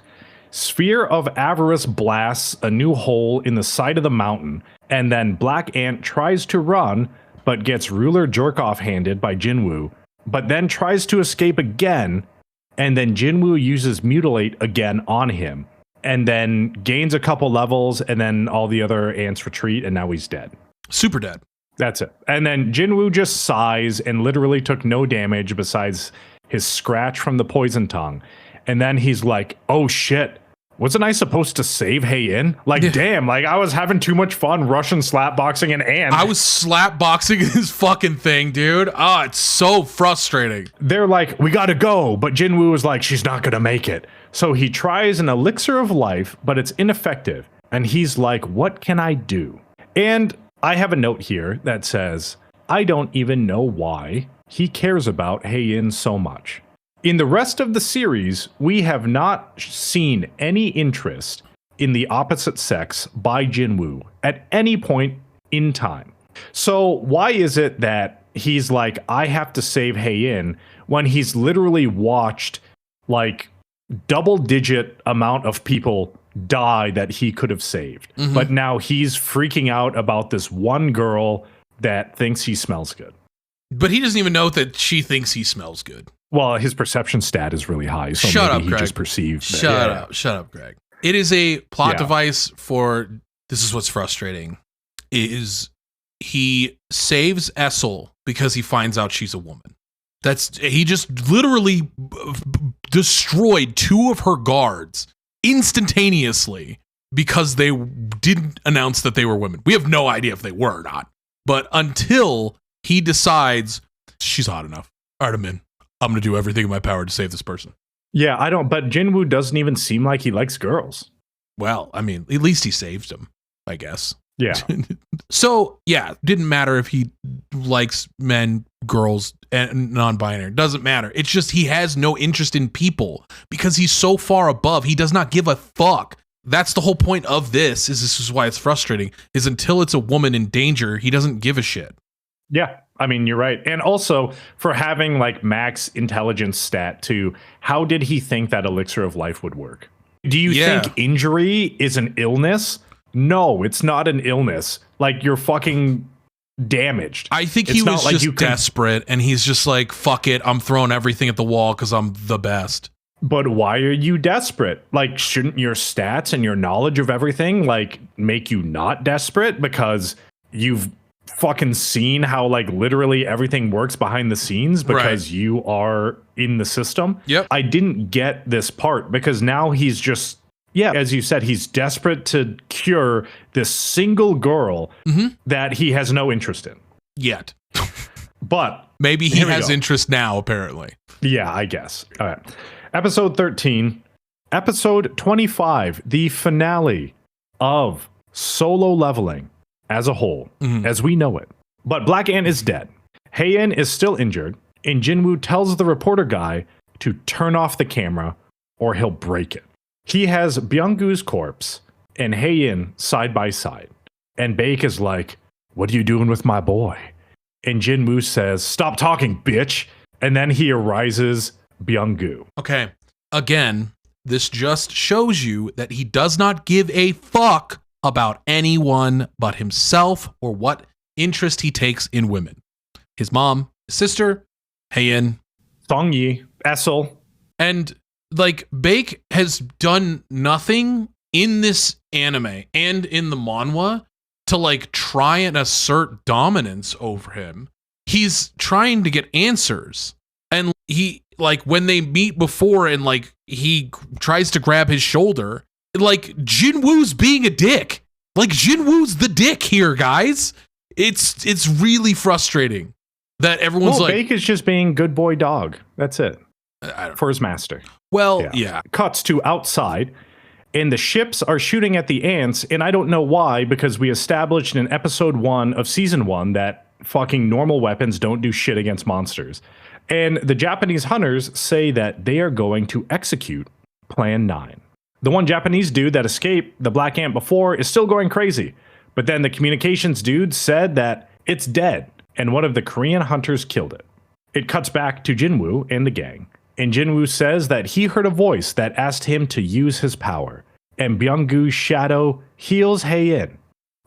Sphere of Avarice blasts a new hole in the side of the mountain, and then Black Ant tries to run, but gets Ruler Jerkoff handed by Jinwoo, but then tries to escape again, and then Jinwoo uses Mutilate again on him. And then gains a couple levels, and then all the other ants retreat, and now he's dead. Super dead. That's it. And then Jinwoo just sighs and literally took no damage besides his scratch from the poison tongue. And then he's like, oh shit, wasn't I supposed to save Heian? Like, damn, like I was having too much fun Russian slapboxing an ant. I was slapboxing his fucking thing, dude. Oh, it's so frustrating. They're like, we gotta go. But Jinwoo was like, she's not gonna make it. So he tries an elixir of life, but it's ineffective. And he's like, what can I do? And I have a note here that says, I don't even know why he cares about Heian so much. In the rest of the series, we have not seen any interest in the opposite sex by Jinwoo at any point in time. So why is it that he's like, I have to save Heian when he's literally watched like double-digit amount of people die that he could have saved. But now he's freaking out about this one girl that thinks he smells good. But he doesn't even know that she thinks he smells good. Well, his perception stat is really high, so Shut maybe up, he Greg. just perceived that. Shut up, Greg. It is a plot device for, this is what's frustrating, is he saves Essel because he finds out she's a woman. He just literally destroyed two of her guards instantaneously because they didn't announce that they were women. We have no idea if they were or not. But until he decides she's hot enough. All right, I'm in. I'm going to do everything in my power to save this person. Yeah, but Jinwoo doesn't even seem like he likes girls. Well, I mean, at least he saved him, I guess. Yeah. So, yeah, didn't matter if he likes men, girls, and non-binary. Doesn't matter. It's just he has no interest in people because he's so far above. He does not give a fuck. That's the whole point of this. This is why it's frustrating. Is until it's a woman in danger, he doesn't give a shit. Yeah, I mean, you're right. And also for having like max intelligence stat too, how did he think that elixir of life would work? Do you think injury is an illness? No, it's not an illness. Like, you're fucking damaged. I think he was like just desperate, and he's just like, fuck it, I'm throwing everything at the wall because I'm the best. But why are you desperate? Like, shouldn't your stats and your knowledge of everything, like, make you not desperate? Because you've fucking seen how, like, literally everything works behind the scenes because you are in the system. Yep. I didn't get this part because now he's just... Yeah, as you said, he's desperate to cure this single girl that he has no interest in. Yet. But maybe he has interest now, apparently. Yeah, I guess. All right. Episode 13. Episode 25, the finale of Solo Leveling as a whole, as we know it. But Black Ant is dead. Haein is still injured, and Jinwoo tells the reporter guy to turn off the camera or he'll break it. He has Byung-goo's corpse and Haein side by side. And Baek is like, what are you doing with my boy? And Jinwoo says, stop talking, bitch. And then he arises Byung-goo. Okay. Again, this just shows you that he does not give a fuck about anyone but himself or what interest he takes in women. His mom, his sister, Haein, Songyi, Essel. And like, Baek has done nothing in this anime and in the manhwa to like try and assert dominance over him. He's trying to get answers. And he, like, when they meet before and like he tries to grab his shoulder, like, Jinwoo's being a dick. Like, Jinwoo's the dick here, guys. It's really frustrating that everyone's like, Baek is just being good boy dog. That's it. For his master. Well, yeah. Cuts to outside, and the ships are shooting at the ants, and I don't know why, because we established in episode 1 of season 1 that fucking normal weapons don't do shit against monsters. And the Japanese hunters say that they are going to execute Plan 9. The one Japanese dude that escaped the Black Ant before is still going crazy, but then the communications dude said that it's dead, and one of the Korean hunters killed it. It cuts back to Jinwoo and the gang. And Jinwoo says that he heard a voice that asked him to use his power. And Byung-goo's shadow heals Haein.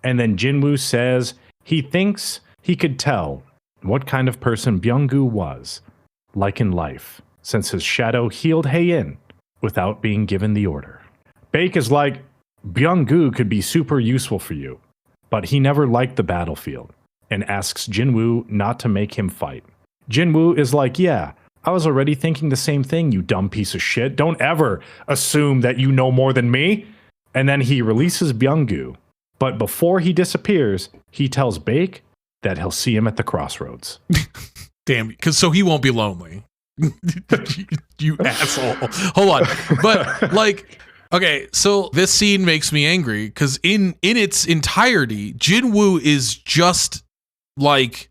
And then Jinwoo says he thinks he could tell what kind of person Byung-goo was, like in life, since his shadow healed Haein without being given the order. Baek is like, Byung-goo could be super useful for you, but he never liked the battlefield, and asks Jinwoo not to make him fight. Jinwoo is like, yeah, I was already thinking the same thing, you dumb piece of shit. Don't ever assume that you know more than me. And then he releases Byung-goo. But before he disappears, he tells Baek that he'll see him at the crossroads. Damn, because so he won't be lonely. You asshole. Hold on. But like, okay, so this scene makes me angry because in its entirety, Jinwoo is just like,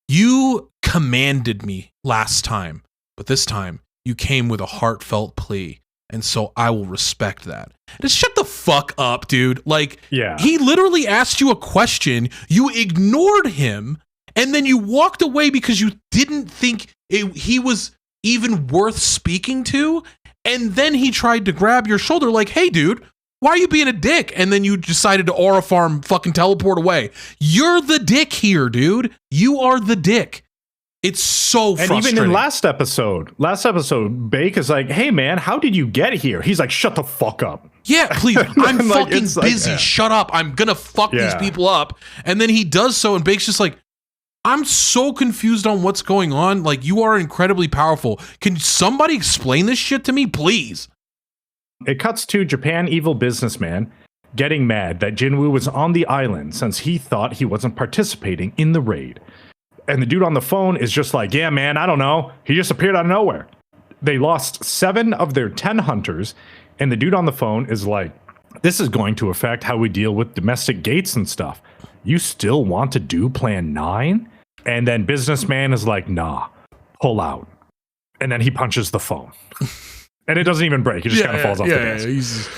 you commanded me last time, but this time you came with a heartfelt plea, and so I will respect that. Just shut the fuck up, dude. Like, yeah. He literally asked you a question, you ignored him, and then you walked away because you didn't think he was even worth speaking to, and then he tried to grab your shoulder like, hey, dude, why are you being a dick? And then you decided to aura farm, fucking teleport away. You're the dick here, dude. You are the dick. It's so frustrating. And even in last episode, Baek is like, hey, man, how did you get here? He's like, shut the fuck up. Yeah, please. I'm like, fucking busy. Like, shut up. I'm going to fuck these people up. And then he does so, and Baek's just like, I'm so confused on what's going on. Like, you are incredibly powerful. Can somebody explain this shit to me, please? It cuts to Japan evil businessman getting mad that Jinwoo was on the island since he thought he wasn't participating in the raid. And the dude on the phone is just like, yeah, man, I don't know. He just appeared out of nowhere. They lost 7 of their 10 hunters, and the dude on the phone is like, this is going to affect how we deal with domestic gates and stuff. You still want to do Plan 9? And then businessman is like, nah, pull out. And then he punches the phone. And it doesn't even break. It just kind of falls off the desk.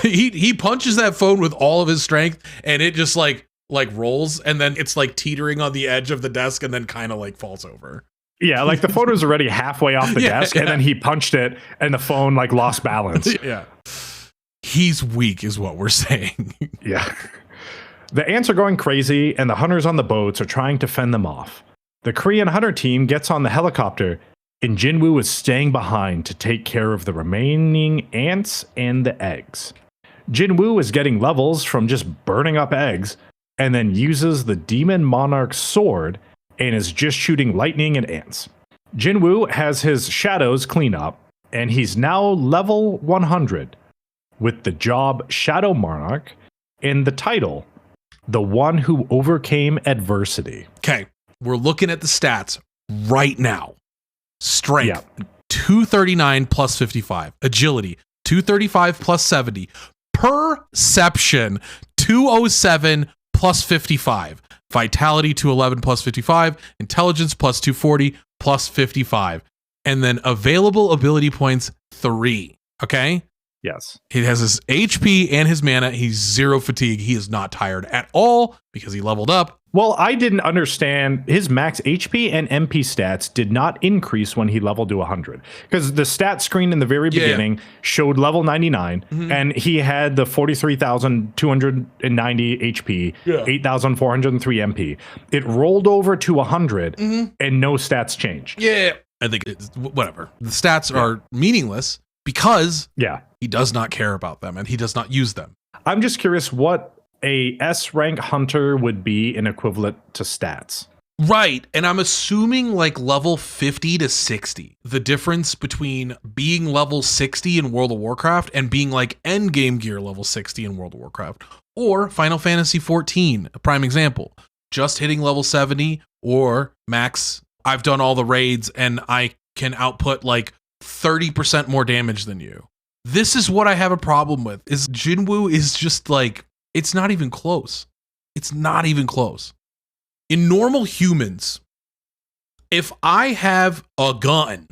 He punches that phone with all of his strength, and it just like rolls, and then it's like teetering on the edge of the desk, and then kind of like falls over. Yeah, like the phone was already halfway off the desk, and then he punched it, and the phone like lost balance. Yeah. He's weak, is what we're saying. Yeah. The ants are going crazy, and the hunters on the boats are trying to fend them off. The Korean hunter team gets on the helicopter, and Jinwoo is staying behind to take care of the remaining ants and the eggs. Jinwoo is getting levels from just burning up eggs, and then uses the Demon Monarch's sword and is just shooting lightning and ants. Jinwoo has his shadows clean up, and he's now level 100 with the job Shadow Monarch and the title, The One Who Overcame Adversity. Okay, we're looking at the stats right now. Strength, 239 plus 55. Agility, 235 plus 70. Perception, 207 plus 55. Vitality, 211 plus 55. Intelligence, plus 240 plus 55. And then available ability points, 3. Okay? Yes. He has his HP and his mana. He's 0 fatigue. He is not tired at all because he leveled up. Well, I didn't understand his max HP and MP stats did not increase when he leveled to 100, because the stat screen in the very beginning showed level 99, and he had the 43,290 HP, 8,403 MP. It rolled over to 100, and no stats changed. Yeah, I think it's whatever. The stats are meaningless because he does not care about them and he does not use them. I'm just curious what a S rank hunter would be an equivalent to stats. Right. And I'm assuming like level 50 to 60. The difference between being level 60 in World of Warcraft and being like end game gear level 60 in World of Warcraft, or Final Fantasy 14, a prime example, just hitting level 70, or max. I've done all the raids and I can output like 30% more damage than you. This is what I have a problem with, is Jinwoo is just like, it's not even close. It's not even close. In normal humans, if I have a gun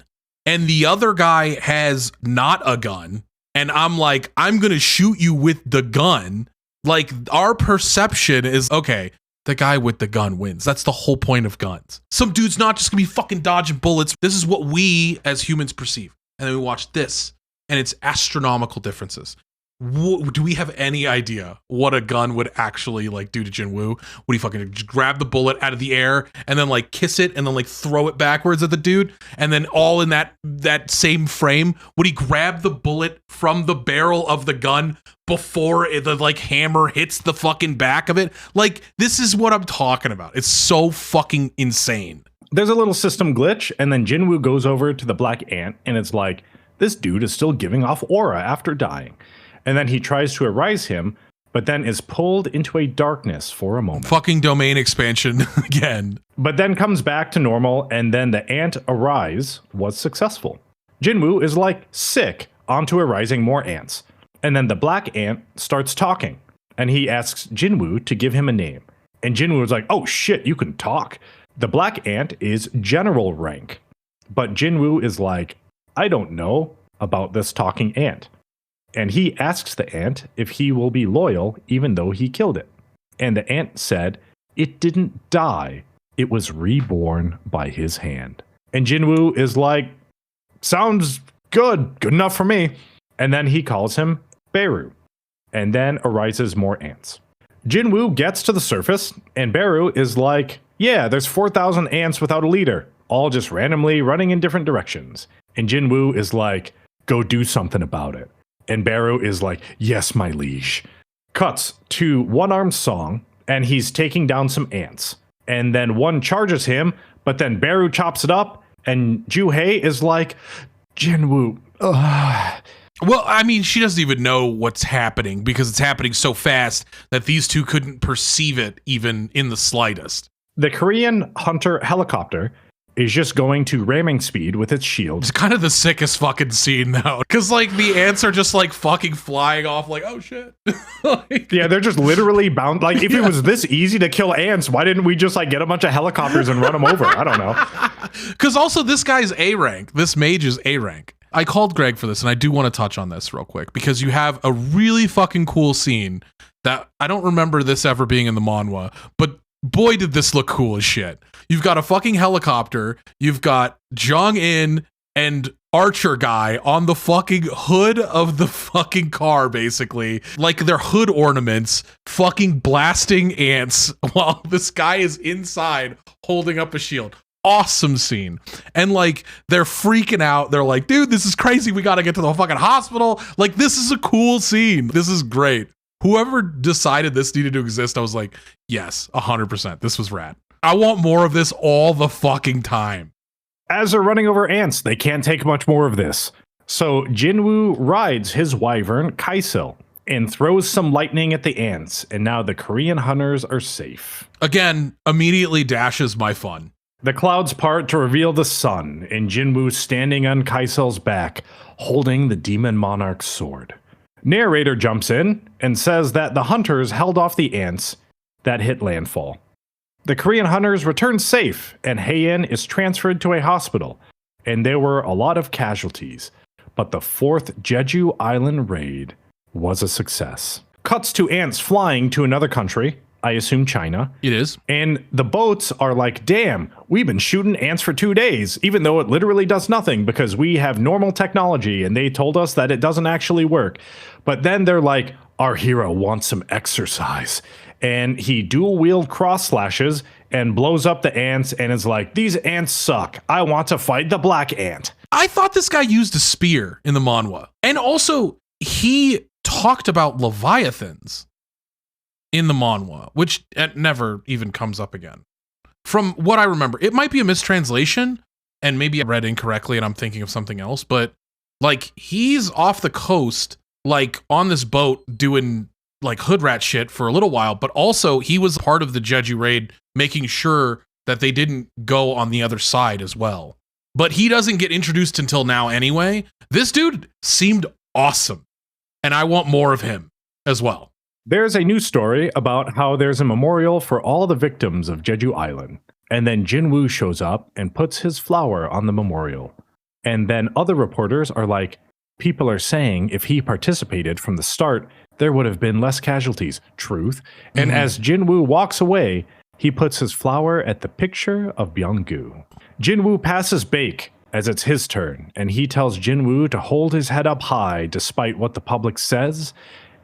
and the other guy has not a gun, and I'm like, I'm going to shoot you with the gun, like our perception is, okay, the guy with the gun wins. That's the whole point of guns. Some dude's not just going to be fucking dodging bullets. This is what we as humans perceive. And then we watch this, and it's astronomical differences. Do we have any idea what a gun would actually like do to Jinwoo? Would he fucking grab the bullet out of the air and then like kiss it and then like throw it backwards at the dude? And then all in that same frame, would he grab the bullet from the barrel of the gun before the like hammer hits the fucking back of it? Like, this is what I'm talking about. It's so fucking insane. There's a little system glitch, and then Jinwoo goes over to the black ant, and it's like, this dude is still giving off aura after dying. And then he tries to arise him, but then is pulled into a darkness for a moment. Fucking domain expansion again. But then comes back to normal, and then the ant arise was successful. Jinwoo is like, sick, onto arising more ants. And then the black ant starts talking, and he asks Jinwoo to give him a name. And Jinwoo is like, oh shit, you can talk. The black ant is general rank. But Jinwoo is like, I don't know about this talking ant. And he asks the ant if he will be loyal even though he killed it. And the ant said, it didn't die. It was reborn by his hand. And Jinwoo is like, sounds good. Good enough for me. And then he calls him Beru. And then arises more ants. Jinwoo gets to the surface, and Beru is like, yeah, there's 4,000 ants without a leader, all just randomly running in different directions. And Jinwoo is like, go do something about it. And Beru is like, yes, my liege. Cuts to One-Armed Song, and he's taking down some ants. And then one charges him, but then Beru chops it up, and Juhei is like, Jinwoo, Well, I mean, she doesn't even know what's happening because it's happening so fast that these two couldn't perceive it even in the slightest. The Korean Hunter helicopter is just going to ramming speed with its shield. It's kind of the sickest fucking scene, though, because, like, the ants are just, like, fucking flying off, like, oh, shit. Like, Yeah, they're just literally bound. Like, if it was this easy to kill ants, why didn't we just, like, get a bunch of helicopters and run them over? I don't know. because also this guy's A rank. This mage is A rank. I called Greg for this, and I do want to touch on this real quick, because you have a really fucking cool scene that I don't remember this ever being in the manhwa, but boy, did this look cool as shit. You've got a fucking helicopter. You've got Jong-in and Archer guy on the fucking hood of the fucking car, basically. Like their hood ornaments, fucking blasting ants while this guy is inside holding up a shield. Awesome scene. And like they're freaking out. They're like, dude, this is crazy. We got to get to the fucking hospital. Like, this is a cool scene. This is great. Whoever decided this needed to exist, I was like, yes, 100%. This was rad. I want more of this all the fucking time. As they're running over ants, they can't take much more of this. So Jinwoo rides his wyvern, Kaisil, and throws some lightning at the ants. And now the Korean hunters are safe. Again, immediately dashes my fun. The clouds part to reveal the sun, and Jinwoo standing on Kaisil's back, holding the demon monarch's sword. Narrator jumps in and says that the hunters held off the ants that hit landfall. The Korean hunters return safe, and Haein is transferred to a hospital, and there were a lot of casualties, but the 4th Jeju Island raid was a success. Cuts to ants flying to another country, I assume China. It is. And the boats are like, damn, we've been shooting ants for 2 days, even though it literally does nothing because we have normal technology and they told us that it doesn't actually work. But then they're like, our hero wants some exercise. And he dual wield cross slashes and blows up the ants and is like, these ants suck. I want to fight the black ant. I thought this guy used a spear in the manhwa. And also, he talked about leviathans in the manhwa, which never even comes up again. From what I remember, it might be a mistranslation, and maybe I read incorrectly and I'm thinking of something else, but like he's off the coast, like on this boat doing like hood rat shit for a little while, but also he was part of the Jeju raid, making sure that they didn't go on the other side as well. But he doesn't get introduced until now anyway. This dude seemed awesome, and I want more of him as well. There's a news story about how there's a memorial for all the victims of Jeju Island. And then Jinwoo shows up and puts his flower on the memorial. And then other reporters are like, people are saying if he participated from the start, there would have been less casualties. Truth. And as Jinwoo walks away, he puts his flower at the picture of Byung-gu. Jinwoo passes Baek as it's his turn, and he tells Jinwoo to hold his head up high despite what the public says.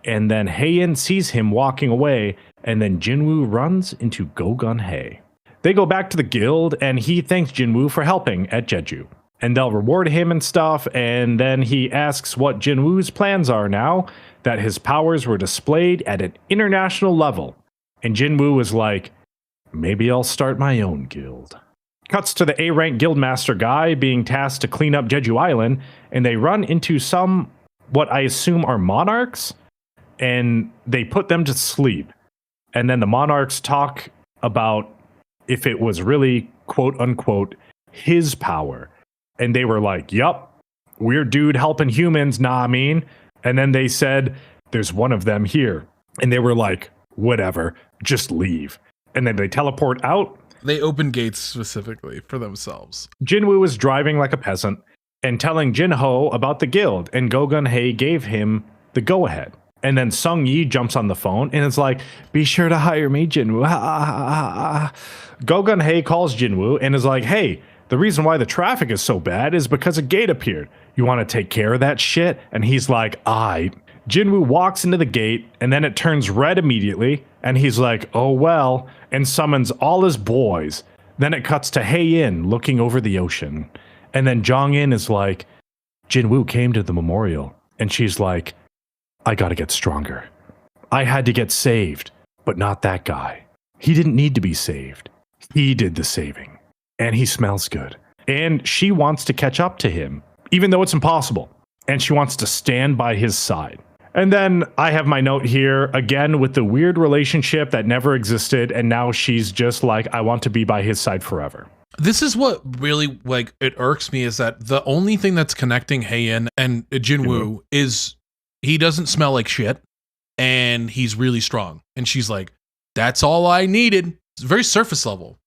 And then Haein sees him walking away, and then Jinwoo runs into Go-gun-hae. They go back to the guild, and he thanks Jinwoo for helping at Jeju. And they'll reward him and stuff, and then he asks what Jinwoo's plans are now that his powers were displayed at an international level. And Jinwoo is like, maybe I'll start my own guild. Cuts to the A-rank guildmaster guy being tasked to clean up Jeju Island, and they run into some, what I assume are monarchs, and they put them to sleep. And then the monarchs talk about if it was really, quote unquote, his power. And they were like, yup, weird dude helping humans, nah, I mean. And then they said, there's one of them here. And they were like, whatever, just leave. And then they teleport out. They open gates specifically for themselves. Jinwoo is driving like a peasant and telling Jinho about the guild. And Go-gun-hae gave him the go-ahead. And then Sung Yi jumps on the phone and is like, be sure to hire me, Jinwoo. Go-gun-hae calls Jinwoo and is like, hey, the reason why the traffic is so bad is because a gate appeared. You want to take care of that shit? And he's like, aye. Jinwoo walks into the gate and then it turns red immediately. And he's like, oh well, and summons all his boys. Then it cuts to Haein looking over the ocean. And then Jong-in is like, Jinwoo came to the memorial. And she's like, I gotta get stronger. I had to get saved, but not that guy. He didn't need to be saved. He did the saving. And he smells good. And she wants to catch up to him, even though it's impossible. and she wants to stand by his side. And then I have my note here again with the weird relationship that never existed, and now she's just like, I want to be by his side forever. This is what really, like, it irks me, is that the only thing that's connecting Haein and Jinwoo is he doesn't smell like shit, and he's really strong. And she's like, that's all I needed. It's very surface level.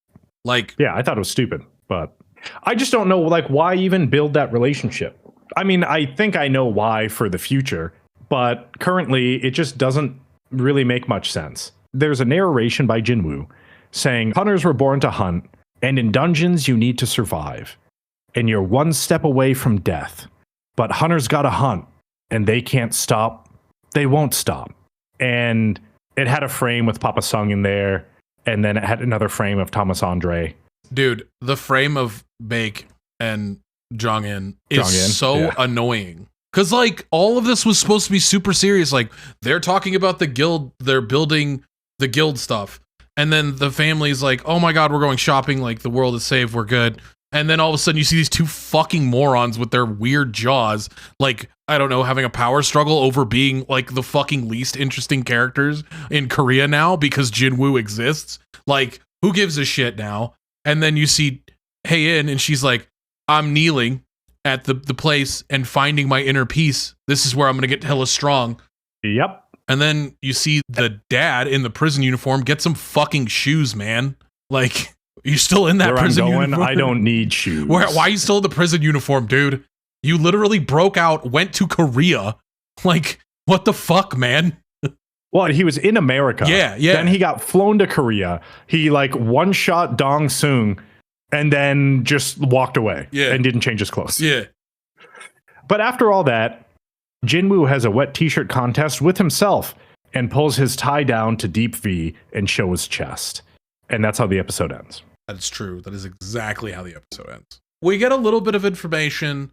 Like, yeah, I thought it was stupid, but I just don't know, like, why even build that relationship? I mean, I think I know why for the future, but currently it just doesn't really make much sense. There's a narration by Jinwoo saying, hunters were born to hunt, and in dungeons you need to survive, and you're one step away from death. But hunters gotta hunt, and they can't stop. They won't stop. And it had a frame with Papa Sung in there, and then it had another frame of Thomas Andre. Dude, the frame of Baek and Jong-in is so annoying. Because, like, all of this was supposed to be super serious. Like, they're talking about the guild, they're building the guild stuff. And then the family's like, oh my god, we're going shopping, like, the world is safe, we're good. And then all of a sudden you see these two fucking morons with their weird jaws, like, I don't know, having a power struggle over being, like, the fucking least interesting characters in Korea now because Jinwoo exists. Like, who gives a shit now? And then you see Haein, and she's like, I'm kneeling at the place and finding my inner peace. This is where I'm going to get hella strong. Yep. And then you see the dad in the prison uniform get some fucking shoes, man. Like, you're still in that where prison I'm going, uniform. I don't need shoes. Why are you still in the prison uniform, dude? You literally broke out, went to Korea. Like, what the fuck, man? Well, he was in America. Yeah. Then he got flown to Korea. He, like, one-shot Dong Seung and then just walked away and didn't change his clothes. Yeah. But after all that, Jinwoo has a wet t-shirt contest with himself and pulls his tie down to deep V and show his chest. And that's how the episode ends. That's true. That is exactly how the episode ends. We get a little bit of information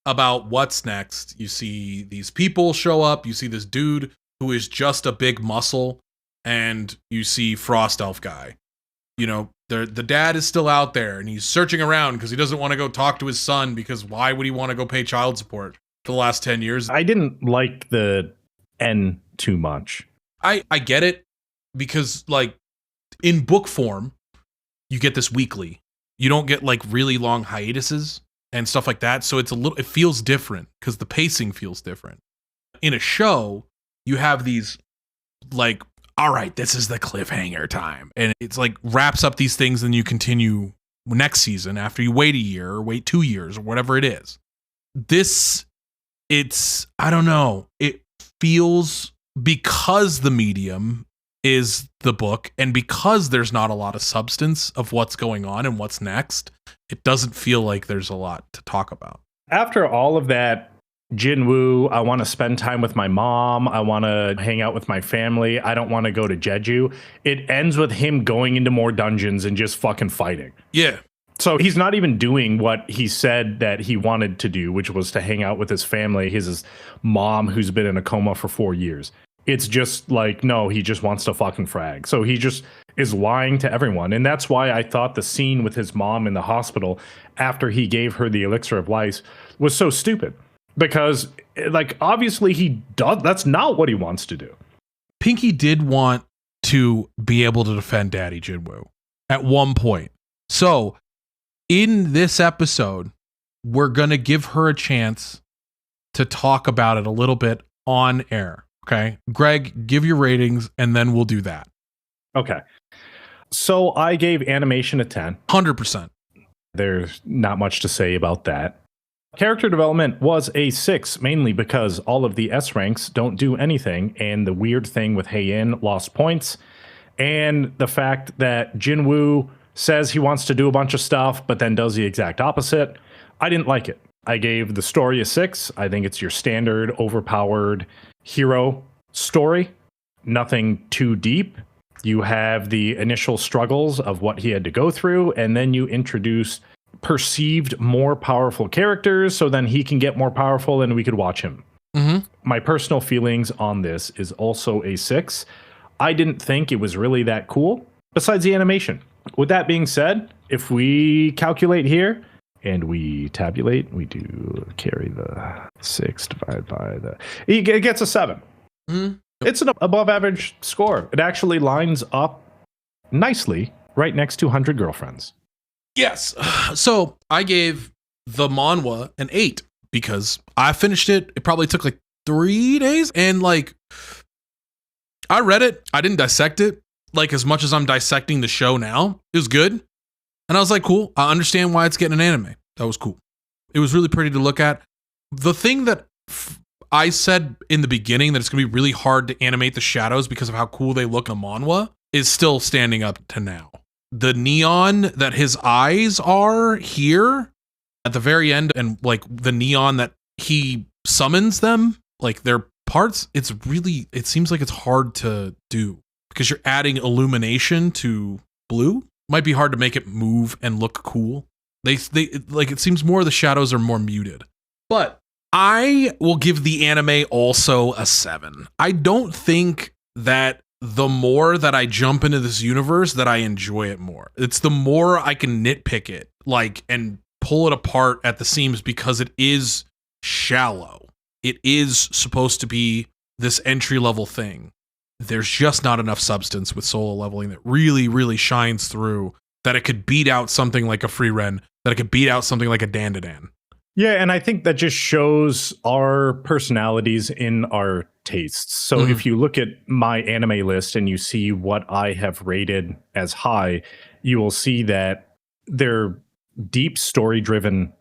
about what's next. You see these people show up. You see this dude who is just a big muscle. And you see Frost Elf guy. You know, the dad is still out there, and he's searching around because he doesn't want to go talk to his son, because why would he want to go pay child support for the last 10 years? I didn't like the N too much. I get it, because, like, in book form, you get this weekly. You don't get, like, really long hiatuses and stuff like that. So it feels different because the pacing feels different. In a show, you have these, like, all right, this is the cliffhanger time. And it's like wraps up these things, and you continue next season after you wait a year or wait 2 years or whatever it is. I don't know. It feels, because the medium is the book, and because there's not a lot of substance of what's going on and what's next, it doesn't feel like there's a lot to talk about. After all of that, Jinwoo, I want to spend time with my mom. I want to hang out with my family. I don't want to go to Jeju. It ends with him going into more dungeons and just fucking fighting. Yeah. So he's not even doing what he said that he wanted to do, which was to hang out with his family, his mom who's been in a coma for 4 years. It's just like, no, he just wants to fucking frag. So he just is lying to everyone. And that's why I thought the scene with his mom in the hospital after he gave her the elixir of life was so stupid. Because, like, obviously that's not what he wants to do. Pinky did want to be able to defend Daddy Jinwoo at one point. So, in this episode, we're going to give her a chance to talk about it a little bit on air. Okay? Greg, give your ratings, and then we'll do that. Okay. So, I gave animation a 10. 100%. There's not much to say about that. Character development was a 6, mainly because all of the S ranks don't do anything, and the weird thing with Haein lost points, and the fact that Jinwoo says he wants to do a bunch of stuff, but then does the exact opposite. I didn't like it. I gave the story a 6. I think it's your standard, overpowered hero story. Nothing too deep. You have the initial struggles of what he had to go through, and then you introduce perceived more powerful characters, so then he can get more powerful and we could watch him. Mm-hmm. My personal feelings on this is also a 6. I didn't think it was really that cool, besides the animation. With that being said, if we calculate here, and we tabulate. We do carry the 6 divided by the... It gets a 7. Mm-hmm. It's an above average score. It actually lines up nicely right next to 100 Girlfriends. Yes. So I gave the manhwa an 8 because I finished it. It probably took like 3 days. And like, I read it. I didn't dissect it like as much as I'm dissecting the show now. It was good. And I was like, cool. I understand why it's getting an anime. That was cool. It was really pretty to look at. The thing that I said in the beginning that it's going to be really hard to animate the shadows because of how cool they look in a manhwa is still standing up to now. The neon that his eyes are here at the very end and like the neon that he summons them, like their parts, it seems like it's hard to do because you're adding illumination to blue. Might be hard to make it move and look cool. They like, it seems more of the shadows are more muted. But I will give the anime also a 7. I don't think that the more that I jump into this universe that I enjoy it more. It's the more I can nitpick it, like, and pull it apart at the seams because it is shallow. It is supposed to be this entry-level thing. There's just not enough substance with solo leveling that really, really shines through that it could beat out something like a Free Ren, that it could beat out something like a Dandadan. Yeah, and I think that just shows our personalities in our tastes. So if you look at my anime list and you see what I have rated as high, you will see that they're deep story-driven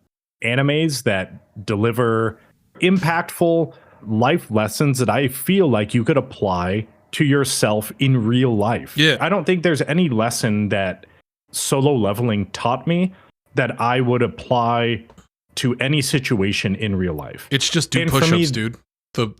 animes that deliver impactful life lessons that I feel like you could apply to yourself in real life. Yeah. I don't think there's any lesson that Solo Leveling taught me that I would apply to any situation in real life. It's just do push-ups, dude.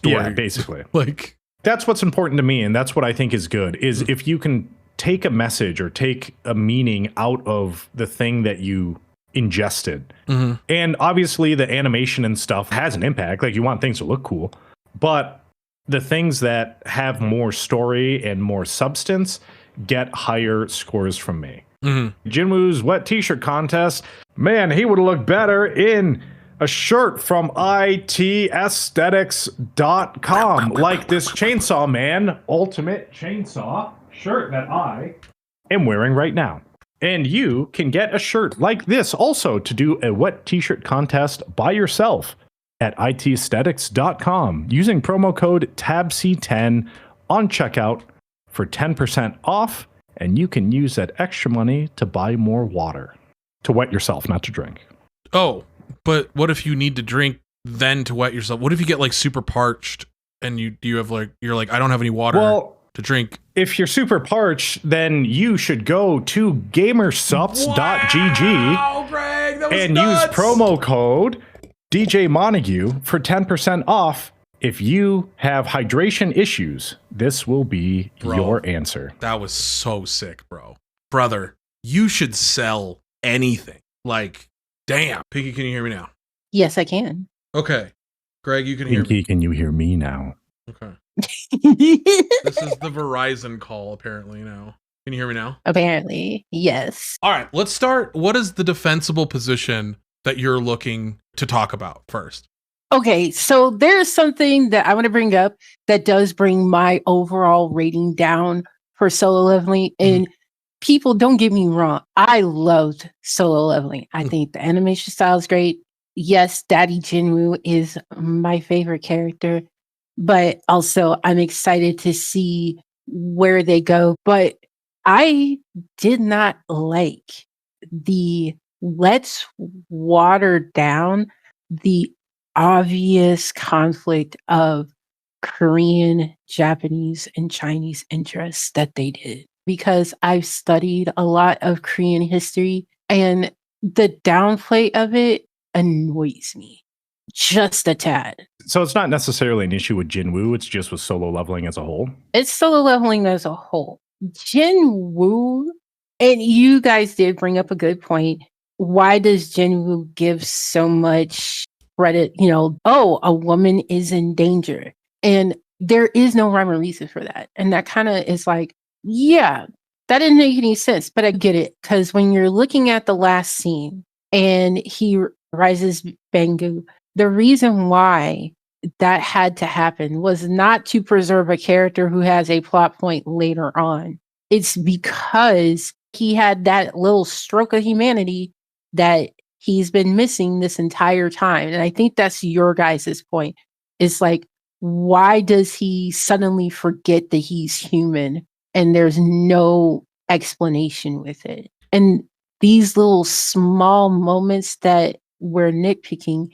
Yeah, basically. Like, that's what's important to me, and that's what I think is good, is if you can take a message or take a meaning out of the thing that you ingested. And obviously the animation and stuff has an impact. Like, you want things to look cool. But the things that have more story and more substance get higher scores from me. Jinwoo's wet t-shirt contest, man, he would have looked better in a shirt from itaesthetics.com, like this Chainsaw Man Ultimate Chainsaw shirt that I am wearing right now. And you can get a shirt like this also to do a wet t-shirt contest by yourself at itaesthetics.com using promo code TABC10 on checkout for 10% off. And you can use that extra money to buy more water. To wet yourself, not to drink. oh, but what if you need to drink then to wet yourself? What if you get like super parched and you have like, you're like, I don't have any water to drink? If you're super parched, then you should go to gamersups.gg Greg, that was and nuts. use promo code DJ Montague for 10% off. If you have hydration issues, this will be your answer. That was so sick, bro. Brother, you should sell anything. Like, damn. Pinky, can you hear me now? Yes, I can. Okay. Greg, you can hear me. Pinky, can you hear me now? Okay. This is the Verizon call, apparently, now. Can you hear me now? Apparently, yes. All right, let's start. What is the defensible position that you're looking to talk about first? Okay, so there's something that I want to bring up that does bring my overall rating down for Solo Leveling. And people, don't get me wrong, I loved Solo Leveling. I think the animation style is great. Yes, Daddy Jinwoo is my favorite character, but also I'm excited to see where they go. But I did not like the let's water down the obvious conflict of Korean, Japanese, and Chinese interests that they did. Because I've studied a lot of Korean history, and the downplay of it annoys me just a tad. So it's not necessarily an issue with Jinwoo, it's just with Solo Leveling as a whole. It's Solo Leveling as a whole. Jinwoo, and you guys did bring up a good point. Why does Jinwoo give so much credit? You know, oh, a woman is in danger. And there is no rhyme or reason for that. And that kind of is like, yeah, that didn't make any sense, but I get it. Because when you're looking at the last scene and he rises Bangu. The reason why that had to happen was not to preserve a character who has a plot point later on. It's because he had that little stroke of humanity that he's been missing this entire time. And I think that's your guys' point. It's like, why does he suddenly forget that he's human? And there's no explanation with it. And these little small moments that we're nitpicking,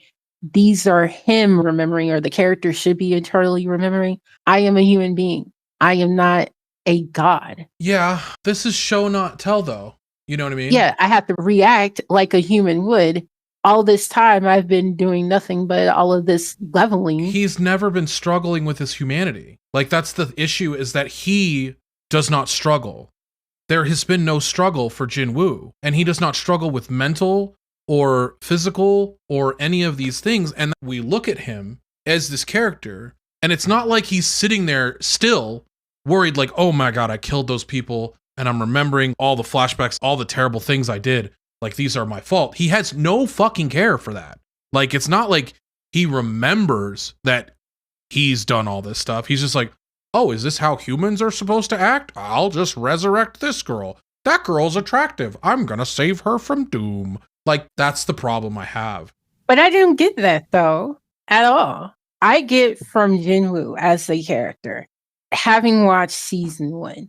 these are him remembering, or the character should be internally remembering, I am a human being. I am not a god. Yeah, this is show not tell though. You know what I mean? Yeah, I have to react like a human would. All this time I've been doing nothing but all of this leveling. He's never been struggling with his humanity. Like, that's the issue, is that he does not struggle. There has been no struggle for Jinwoo, and he does not struggle with mental or physical or any of these things. And we look at him as this character, and it's not like he's sitting there still worried like, oh my God, I killed those people and I'm remembering all the flashbacks, all the terrible things I did. Like, these are my fault. He has no fucking care for that. Like, it's not like he remembers that he's done all this stuff. He's just like, oh, is this how humans are supposed to act? I'll just resurrect this girl. That girl's attractive. I'm gonna save her from doom. Like, that's the problem I have. But I didn't get that though, at all. I get from Jinwoo as a character, having watched season 1.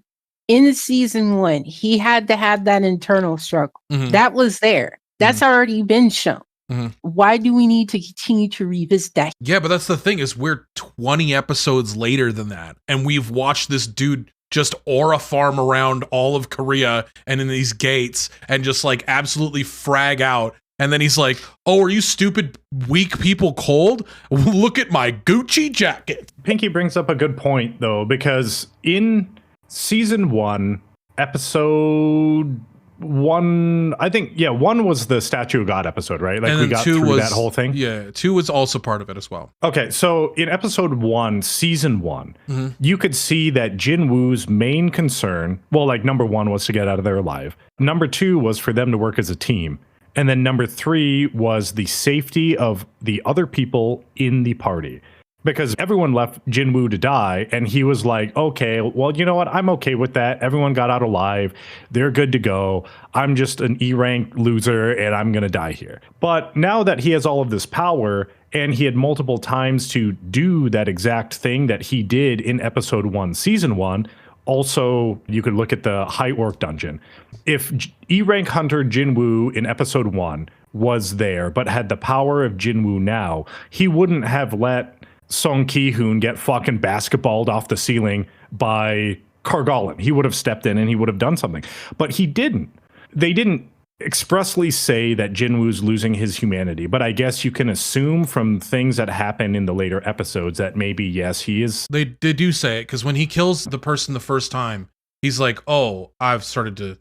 In season 1, he had to have that internal struggle. Mhm. That was there. That's already been shown. Mhm. Why do we need to continue to revisit that? Yeah, but that's the thing, is we're 20 episodes later than that, and we've watched this dude just aura farm around all of Korea and in these gates and just like absolutely frag out. And then he's like, oh, are you stupid, weak people cold? Look at my Gucci jacket. Pinky brings up a good point, though, because in season 1, episode 1, I think, 1 was the Statue of God episode, right? Like, And we then got 2 through was that whole thing. Yeah, 2 was also part of it as well. Okay, so in episode 1, season 1, you could see that Jinwoo's main concern, well, like, number 1 was to get out of there alive. Number 2 was for them to work as a team. And then number 3 was the safety of the other people in the party. Because everyone left Jinwoo to die, and he was like, okay, well, you know what? I'm okay with that. Everyone got out alive. They're good to go. I'm just an E-rank loser, and I'm going to die here. But now that he has all of this power, and he had multiple times to do that exact thing that he did in episode 1, season 1, also, you could look at the high orc dungeon. If E-rank hunter Jinwoo in episode 1 was there, but had the power of Jinwoo now, he wouldn't have let Song Ki-hoon get fucking basketballed off the ceiling by Kargalin. He would have stepped in and he would have done something. But he didn't. They didn't expressly say that Jinwoo's losing his humanity, but I guess you can assume from things that happen in the later episodes that maybe, yes, he is. They do say it, because when he kills the person the first time, he's like, oh, I've started to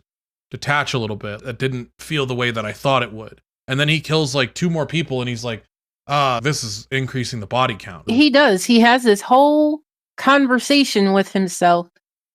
detach a little bit. That didn't feel the way that I thought it would. And then he kills like 2 more people and he's like, this is increasing the body count. He does. He has this whole conversation with himself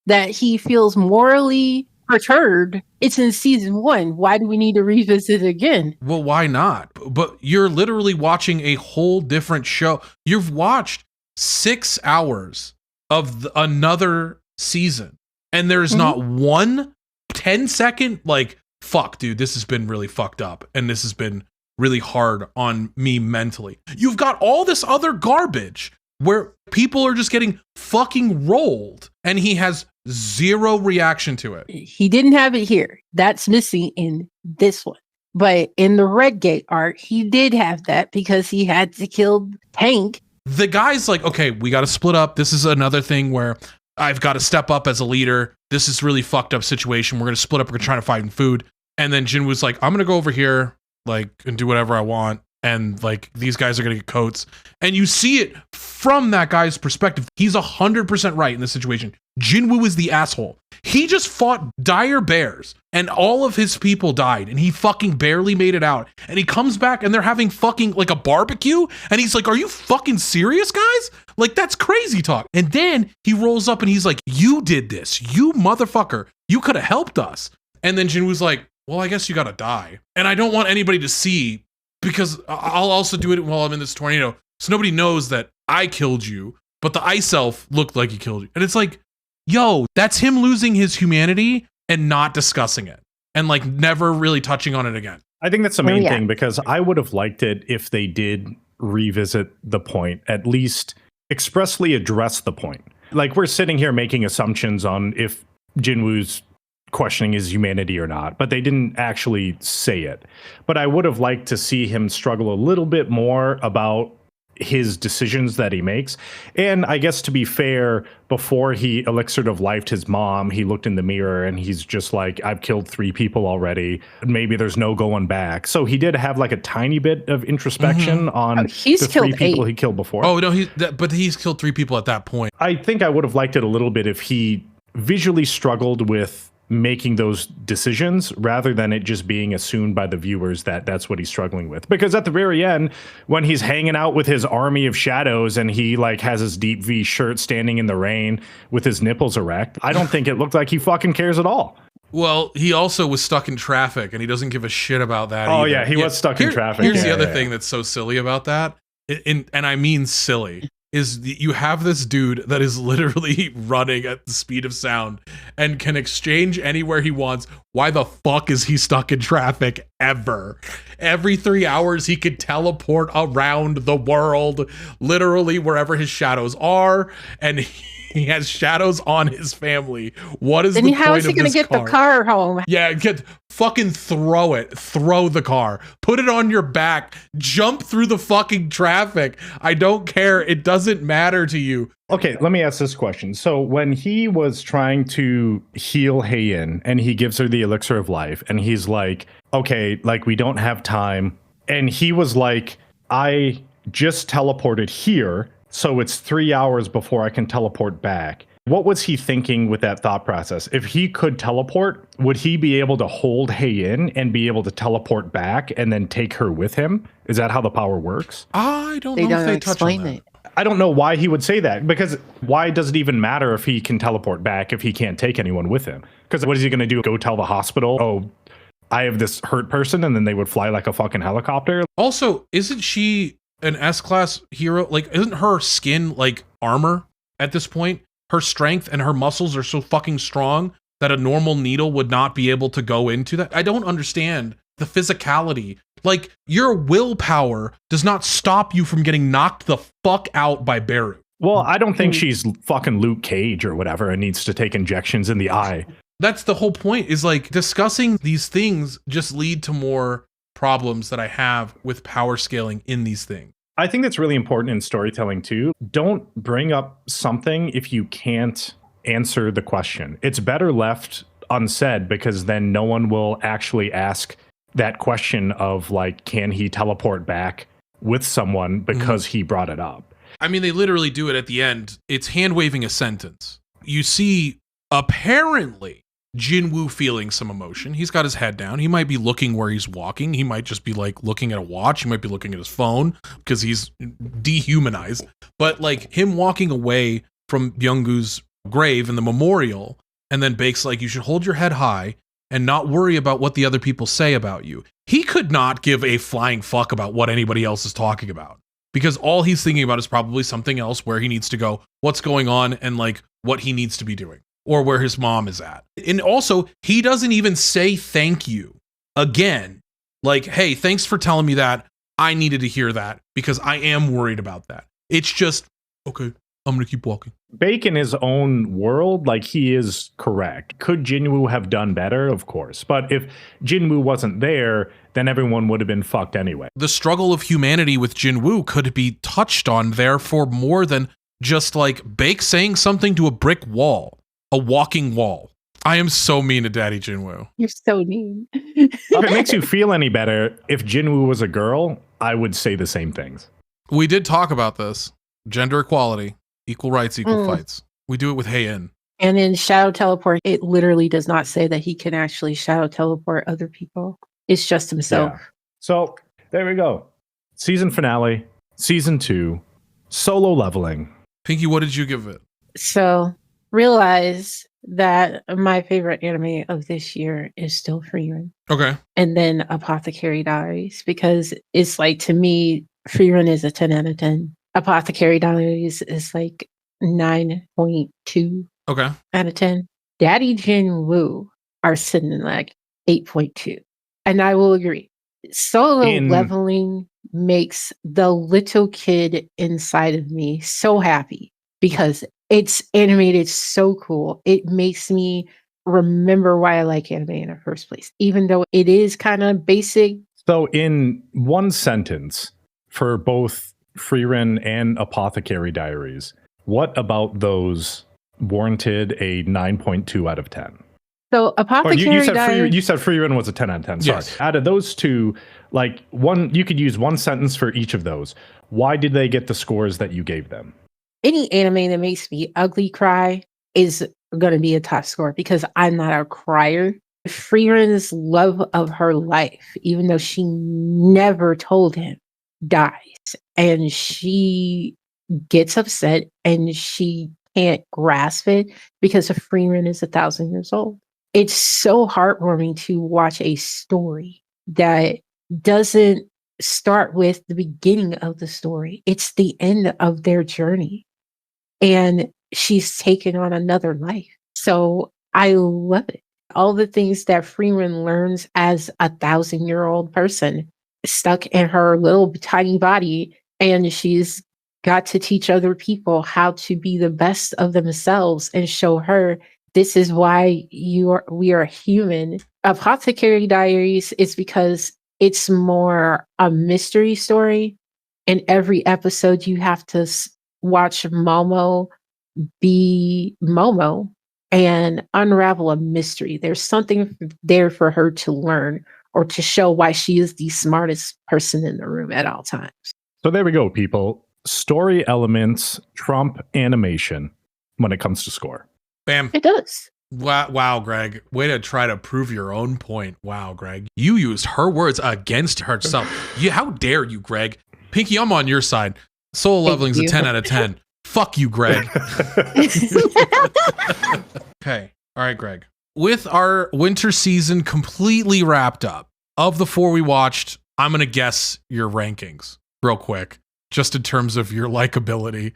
that he feels morally perturbed. It's in season 1. Why do we need to revisit it again? Well, why not? But you're literally watching a whole different show. You've watched 6 hours of another season, and there's not one 10-second like, fuck, dude, this has been really fucked up, and this has been really hard on me mentally. You've got all this other garbage where people are just getting fucking rolled, and he has zero reaction to it. He didn't have it here. That's missing in this one. But in the Redgate arc, he did have that because he had to kill Tank. The guy's like, okay, we got to split up. This is another thing where I've got to step up as a leader. This is really fucked up situation. We're going to split up. We're going to try to find food. And then Jinwoo's like, I'm going to go over here, like, and do whatever I want. And like, these guys are going to get coats. And you see it from that guy's perspective. He's 100% right in this situation. Jinwoo is the asshole. He just fought dire bears and all of his people died and he fucking barely made it out. And he comes back and they're having fucking like a barbecue. And he's like, are you fucking serious, guys? Like, that's crazy talk. And then he rolls up and he's like, you did this, you motherfucker. You could have helped us. And then Jinwoo's like, well, I guess you gotta die. And I don't want anybody to see, because I'll also do it while I'm in this tornado. So nobody knows that I killed you, but the ice elf looked like he killed you. And it's like, yo, that's him losing his humanity and not discussing it. And like never really touching on it again. I think that's the main thing, because I would have liked it if they did revisit the point, at least expressly address the point. Like, we're sitting here making assumptions on if Jinwoo's questioning his humanity or not, but they didn't actually say it. But I would have liked to see him struggle a little bit more about his decisions that he makes. And I guess, to be fair, before he elixired of lifed his mom, he looked in the mirror and he's just like, I've killed 3 people already. Maybe there's no going back. So he did have like a tiny bit of introspection on the 3 people he killed before. Oh, no, but he's killed 3 people at that point. I think I would have liked it a little bit if he visually struggled with making those decisions rather than it just being assumed by the viewers that that's what he's struggling with. Because at the very end, when he's hanging out with his army of shadows and he like has his deep V shirt standing in the rain with his nipples erect, I don't think it looked like he fucking cares at all. Well, he also was stuck in traffic and he doesn't give a shit about that either. Yeah, he was stuck in traffic. Here's the other thing that's so silly about that, and I mean silly, is you have this dude that is literally running at the speed of sound and can exchange anywhere he wants. Why the fuck is he stuck in traffic ever? Every 3 hours he could teleport around the world, literally wherever his shadows are, and he has shadows on his family. What is the point of this car? How is he going to get the car home? Yeah, fucking throw it. Throw the car. Put it on your back. Jump through the fucking traffic. I don't care. It doesn't matter to you. Okay, let me ask this question. So when he was trying to heal Heian and he gives her the elixir of life and he's like, okay, like we don't have time. And he was like, I just teleported here, so it's 3 hours before I can teleport back. What was he thinking with that thought process? If he could teleport, would he be able to hold Heian and be able to teleport back and then take her with him? Is that how the power works? I don't know if they touch on that. I don't know why he would say that, because why does it even matter if he can teleport back if he can't take anyone with him? Because what is he going to do? Go tell the hospital, oh, I have this hurt person, and then they would fly like a fucking helicopter? Also, isn't she an S-class hero? Like, isn't her skin like armor at this point? Her strength and her muscles are so fucking strong that a normal needle would not be able to go into that. I don't understand the physicality. Like, your willpower does not stop you from getting knocked the fuck out by Beru. Well, I don't think she's fucking Luke Cage or whatever and needs to take injections in the eye. That's the whole point, is like discussing these things just lead to more problems that I have with power scaling in these things. I think that's really important in storytelling too. Don't bring up something if you can't answer the question. It's better left unsaid, because then no one will actually ask that question of like, can he teleport back with someone because he brought it up. I mean, they literally do it at the end. It's hand waving a sentence. You see, apparently, Jinwoo feeling some emotion. He's got his head down. He might be looking where he's walking. He might just be like looking at a watch. He might be looking at his phone because he's dehumanized. But like him walking away from Byung-goo's grave in the memorial, and then Baek's like, you should hold your head high and not worry about what the other people say about you. He could not give a flying fuck about what anybody else is talking about, because all he's thinking about is probably something else, where he needs to go, what's going on, and like what he needs to be doing, or where his mom is at. And also, he doesn't even say thank you again. Like, hey, thanks for telling me that. I needed to hear that because I am worried about that. It's just, okay, I'm going to keep walking. Baek in his own world, like, he is correct. Could Jinwoo have done better? Of course. But if Jinwoo wasn't there, then everyone would have been fucked anyway. The struggle of humanity with Jinwoo could be touched on there for more than just like Baek saying something to a brick wall, a walking wall. I am so mean to Daddy Jinwoo. You're so mean. If it makes you feel any better, if Jinwoo was a girl, I would say the same things. We did talk about this. Gender equality, equal rights, equal fights. We do it with Heian. And in Shadow Teleport, it literally does not say that he can actually Shadow Teleport other people. It's just himself. Yeah. So there we go. Season finale, season 2, solo leveling. Pinky, what did you give it? So realize that my favorite anime of this year is still Freerun. Okay. And then Apothecary Diaries, because it's like, to me, Freerun is a 10 out of 10. Apothecary Diaries is like 9.2 Okay. out of 10. Daddy Jin Woo are sitting in like 8.2. And I will agree. Solo leveling makes the little kid inside of me so happy because it's animated so cool. It makes me remember why I like anime in the first place, even though it is kind of basic. So, in one sentence, for both Freerun and Apothecary Diaries, what about those warranted a 9.2 out of 10? So Apothecary Diaries, you said Freerun was a 10 out of 10. Sorry. Yes. Out of those two, like one, you could use one sentence for each of those. Why did they get the scores that you gave them? any anime that makes me ugly cry is going to be a top score because I'm not a crier. Freerun's love of her life, even though she never told him, dies. And she gets upset and she can't grasp it because Freerun is 1,000 years old. It's so heartwarming to watch a story that doesn't start with the beginning of the story. It's the end of their journey. And she's taken on another life. So I love it. All the things that Freerun learns as 1,000-year-old person stuck in her little tiny body. And she's got to teach other people how to be the best of themselves and show her this is why we are human. Apothecary Diaries is because it's more a mystery story. In every episode, you have to watch Momo be Momo and unravel a mystery. There's something there for her to learn or to show why she is the smartest person in the room at all times. So there we go, people. Story elements trump animation when it comes to score. Bam. It does. Wow, Greg. Way to try to prove your own point. Wow, Greg. You used her words against herself. How dare you, Greg? Pinky, I'm on your side. Soul Leveling's a 10 out of 10. Fuck you, Greg. Okay. All right, Greg. With our winter season completely wrapped up, of the 4 we watched, I'm going to guess your rankings real quick, just in terms of your likability.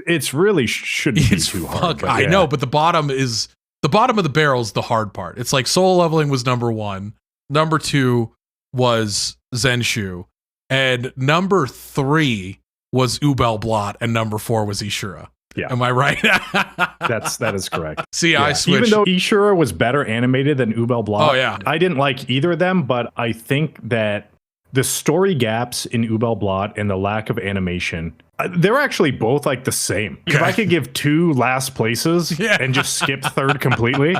It's really shouldn't be too hard. I know, but the bottom of the barrel is the hard part. It's like Soul Leveling was number 1. Number 2 was Zenshu. And number 3 was Ubel Blot. And number 4 was Ishura. Yeah. Am I right? That is correct. See, yeah. I switched. Even though Ishura was better animated than Ubel Blot, oh, yeah. I didn't like either of them, but I think that the story gaps in Ubel Blot and the lack of animation, they're actually both like the same. If I could give 2 last places and just skip third completely,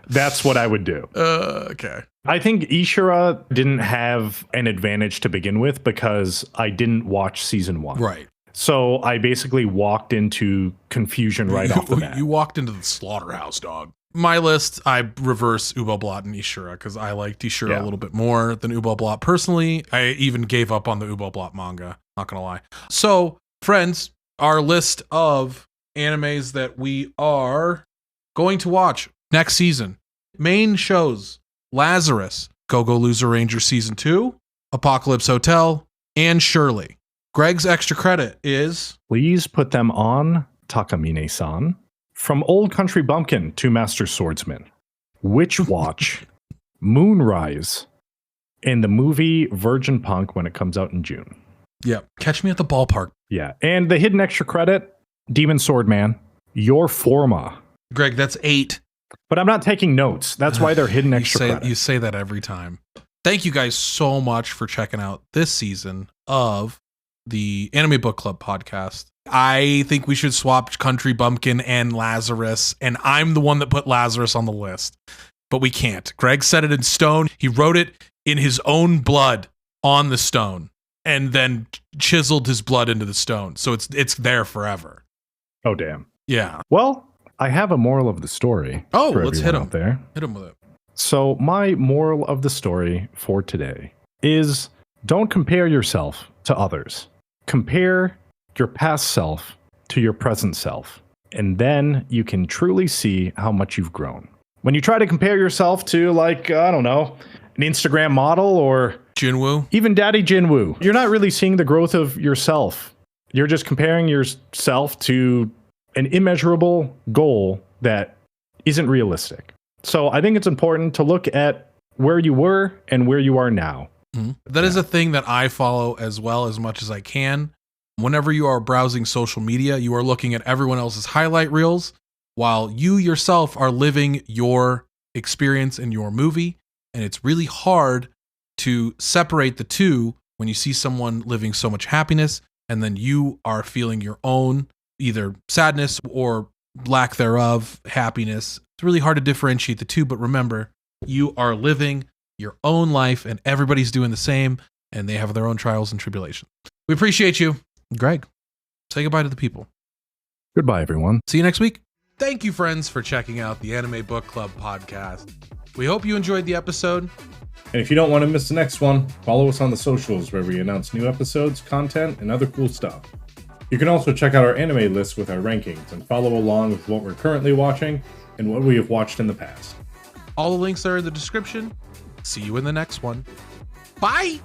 that's what I would do. Okay. I think Ishura didn't have an advantage to begin with because I didn't watch season 1. Right. So I basically walked into confusion right off the bat. You walked into the slaughterhouse, dog. My list, I reverse Ubel Blot and Ishura because I liked Ishura a little bit more than Ubel Blot personally. I even gave up on the Ubel Blot manga, not gonna lie. So, friends, our list of animes that we are going to watch next season. Main shows: Lazarus, Go-Go Loser Ranger Season 2, Apocalypse Hotel, and Shirley. Greg's extra credit is... Please put them on Takamine-san. From Old Country Bumpkin to Master Swordsman, Witch Watch, Moonrise, and the movie Virgin Punk when it comes out in June. Yeah, catch me at the ballpark. Yeah, and the hidden extra credit, Demon Swordman, Your Forma. Greg, that's 8. But I'm not taking notes. That's why they're hidden extra credit. You say that every time. Thank you guys so much for checking out this season of the Anime Book Club podcast. I think we should swap Country Bumpkin and Lazarus, and I'm the one that put Lazarus on the list. But we can't. Greg set it in stone. He wrote it in his own blood on the stone and then chiseled his blood into the stone. So it's there forever. Oh, damn. Yeah. Well, I have a moral of the story. Oh, let's hit him. There. Hit him with it. So my moral of the story for today is don't compare yourself to others. Compare your past self to your present self. And then you can truly see how much you've grown. When you try to compare yourself to, like, I don't know, an Instagram model or Jinwoo. even Daddy Jinwoo, you're not really seeing the growth of yourself. You're just comparing yourself to an immeasurable goal that isn't realistic. So I think it's important to look at where you were and where you are now. Mm-hmm. That is a thing that I follow as well as much as I can. Whenever you are browsing social media, you are looking at everyone else's highlight reels while you yourself are living your experience in your movie. And it's really hard to separate the two when you see someone living so much happiness and then you are feeling your own either sadness or lack thereof happiness. It's really hard to differentiate the two, but remember, you are living your own life and everybody's doing the same and they have their own trials and tribulations. We appreciate you. Greg, say goodbye to the people. Goodbye, everyone. See you next week. Thank you, friends, for checking out the Anime Book Club podcast. We hope you enjoyed the episode. And if you don't want to miss the next one, follow us on the socials where we announce new episodes, content, and other cool stuff. You can also check out our anime list with our rankings and follow along with what we're currently watching and what we have watched in the past. All the links are in the description. See you in the next one. Bye!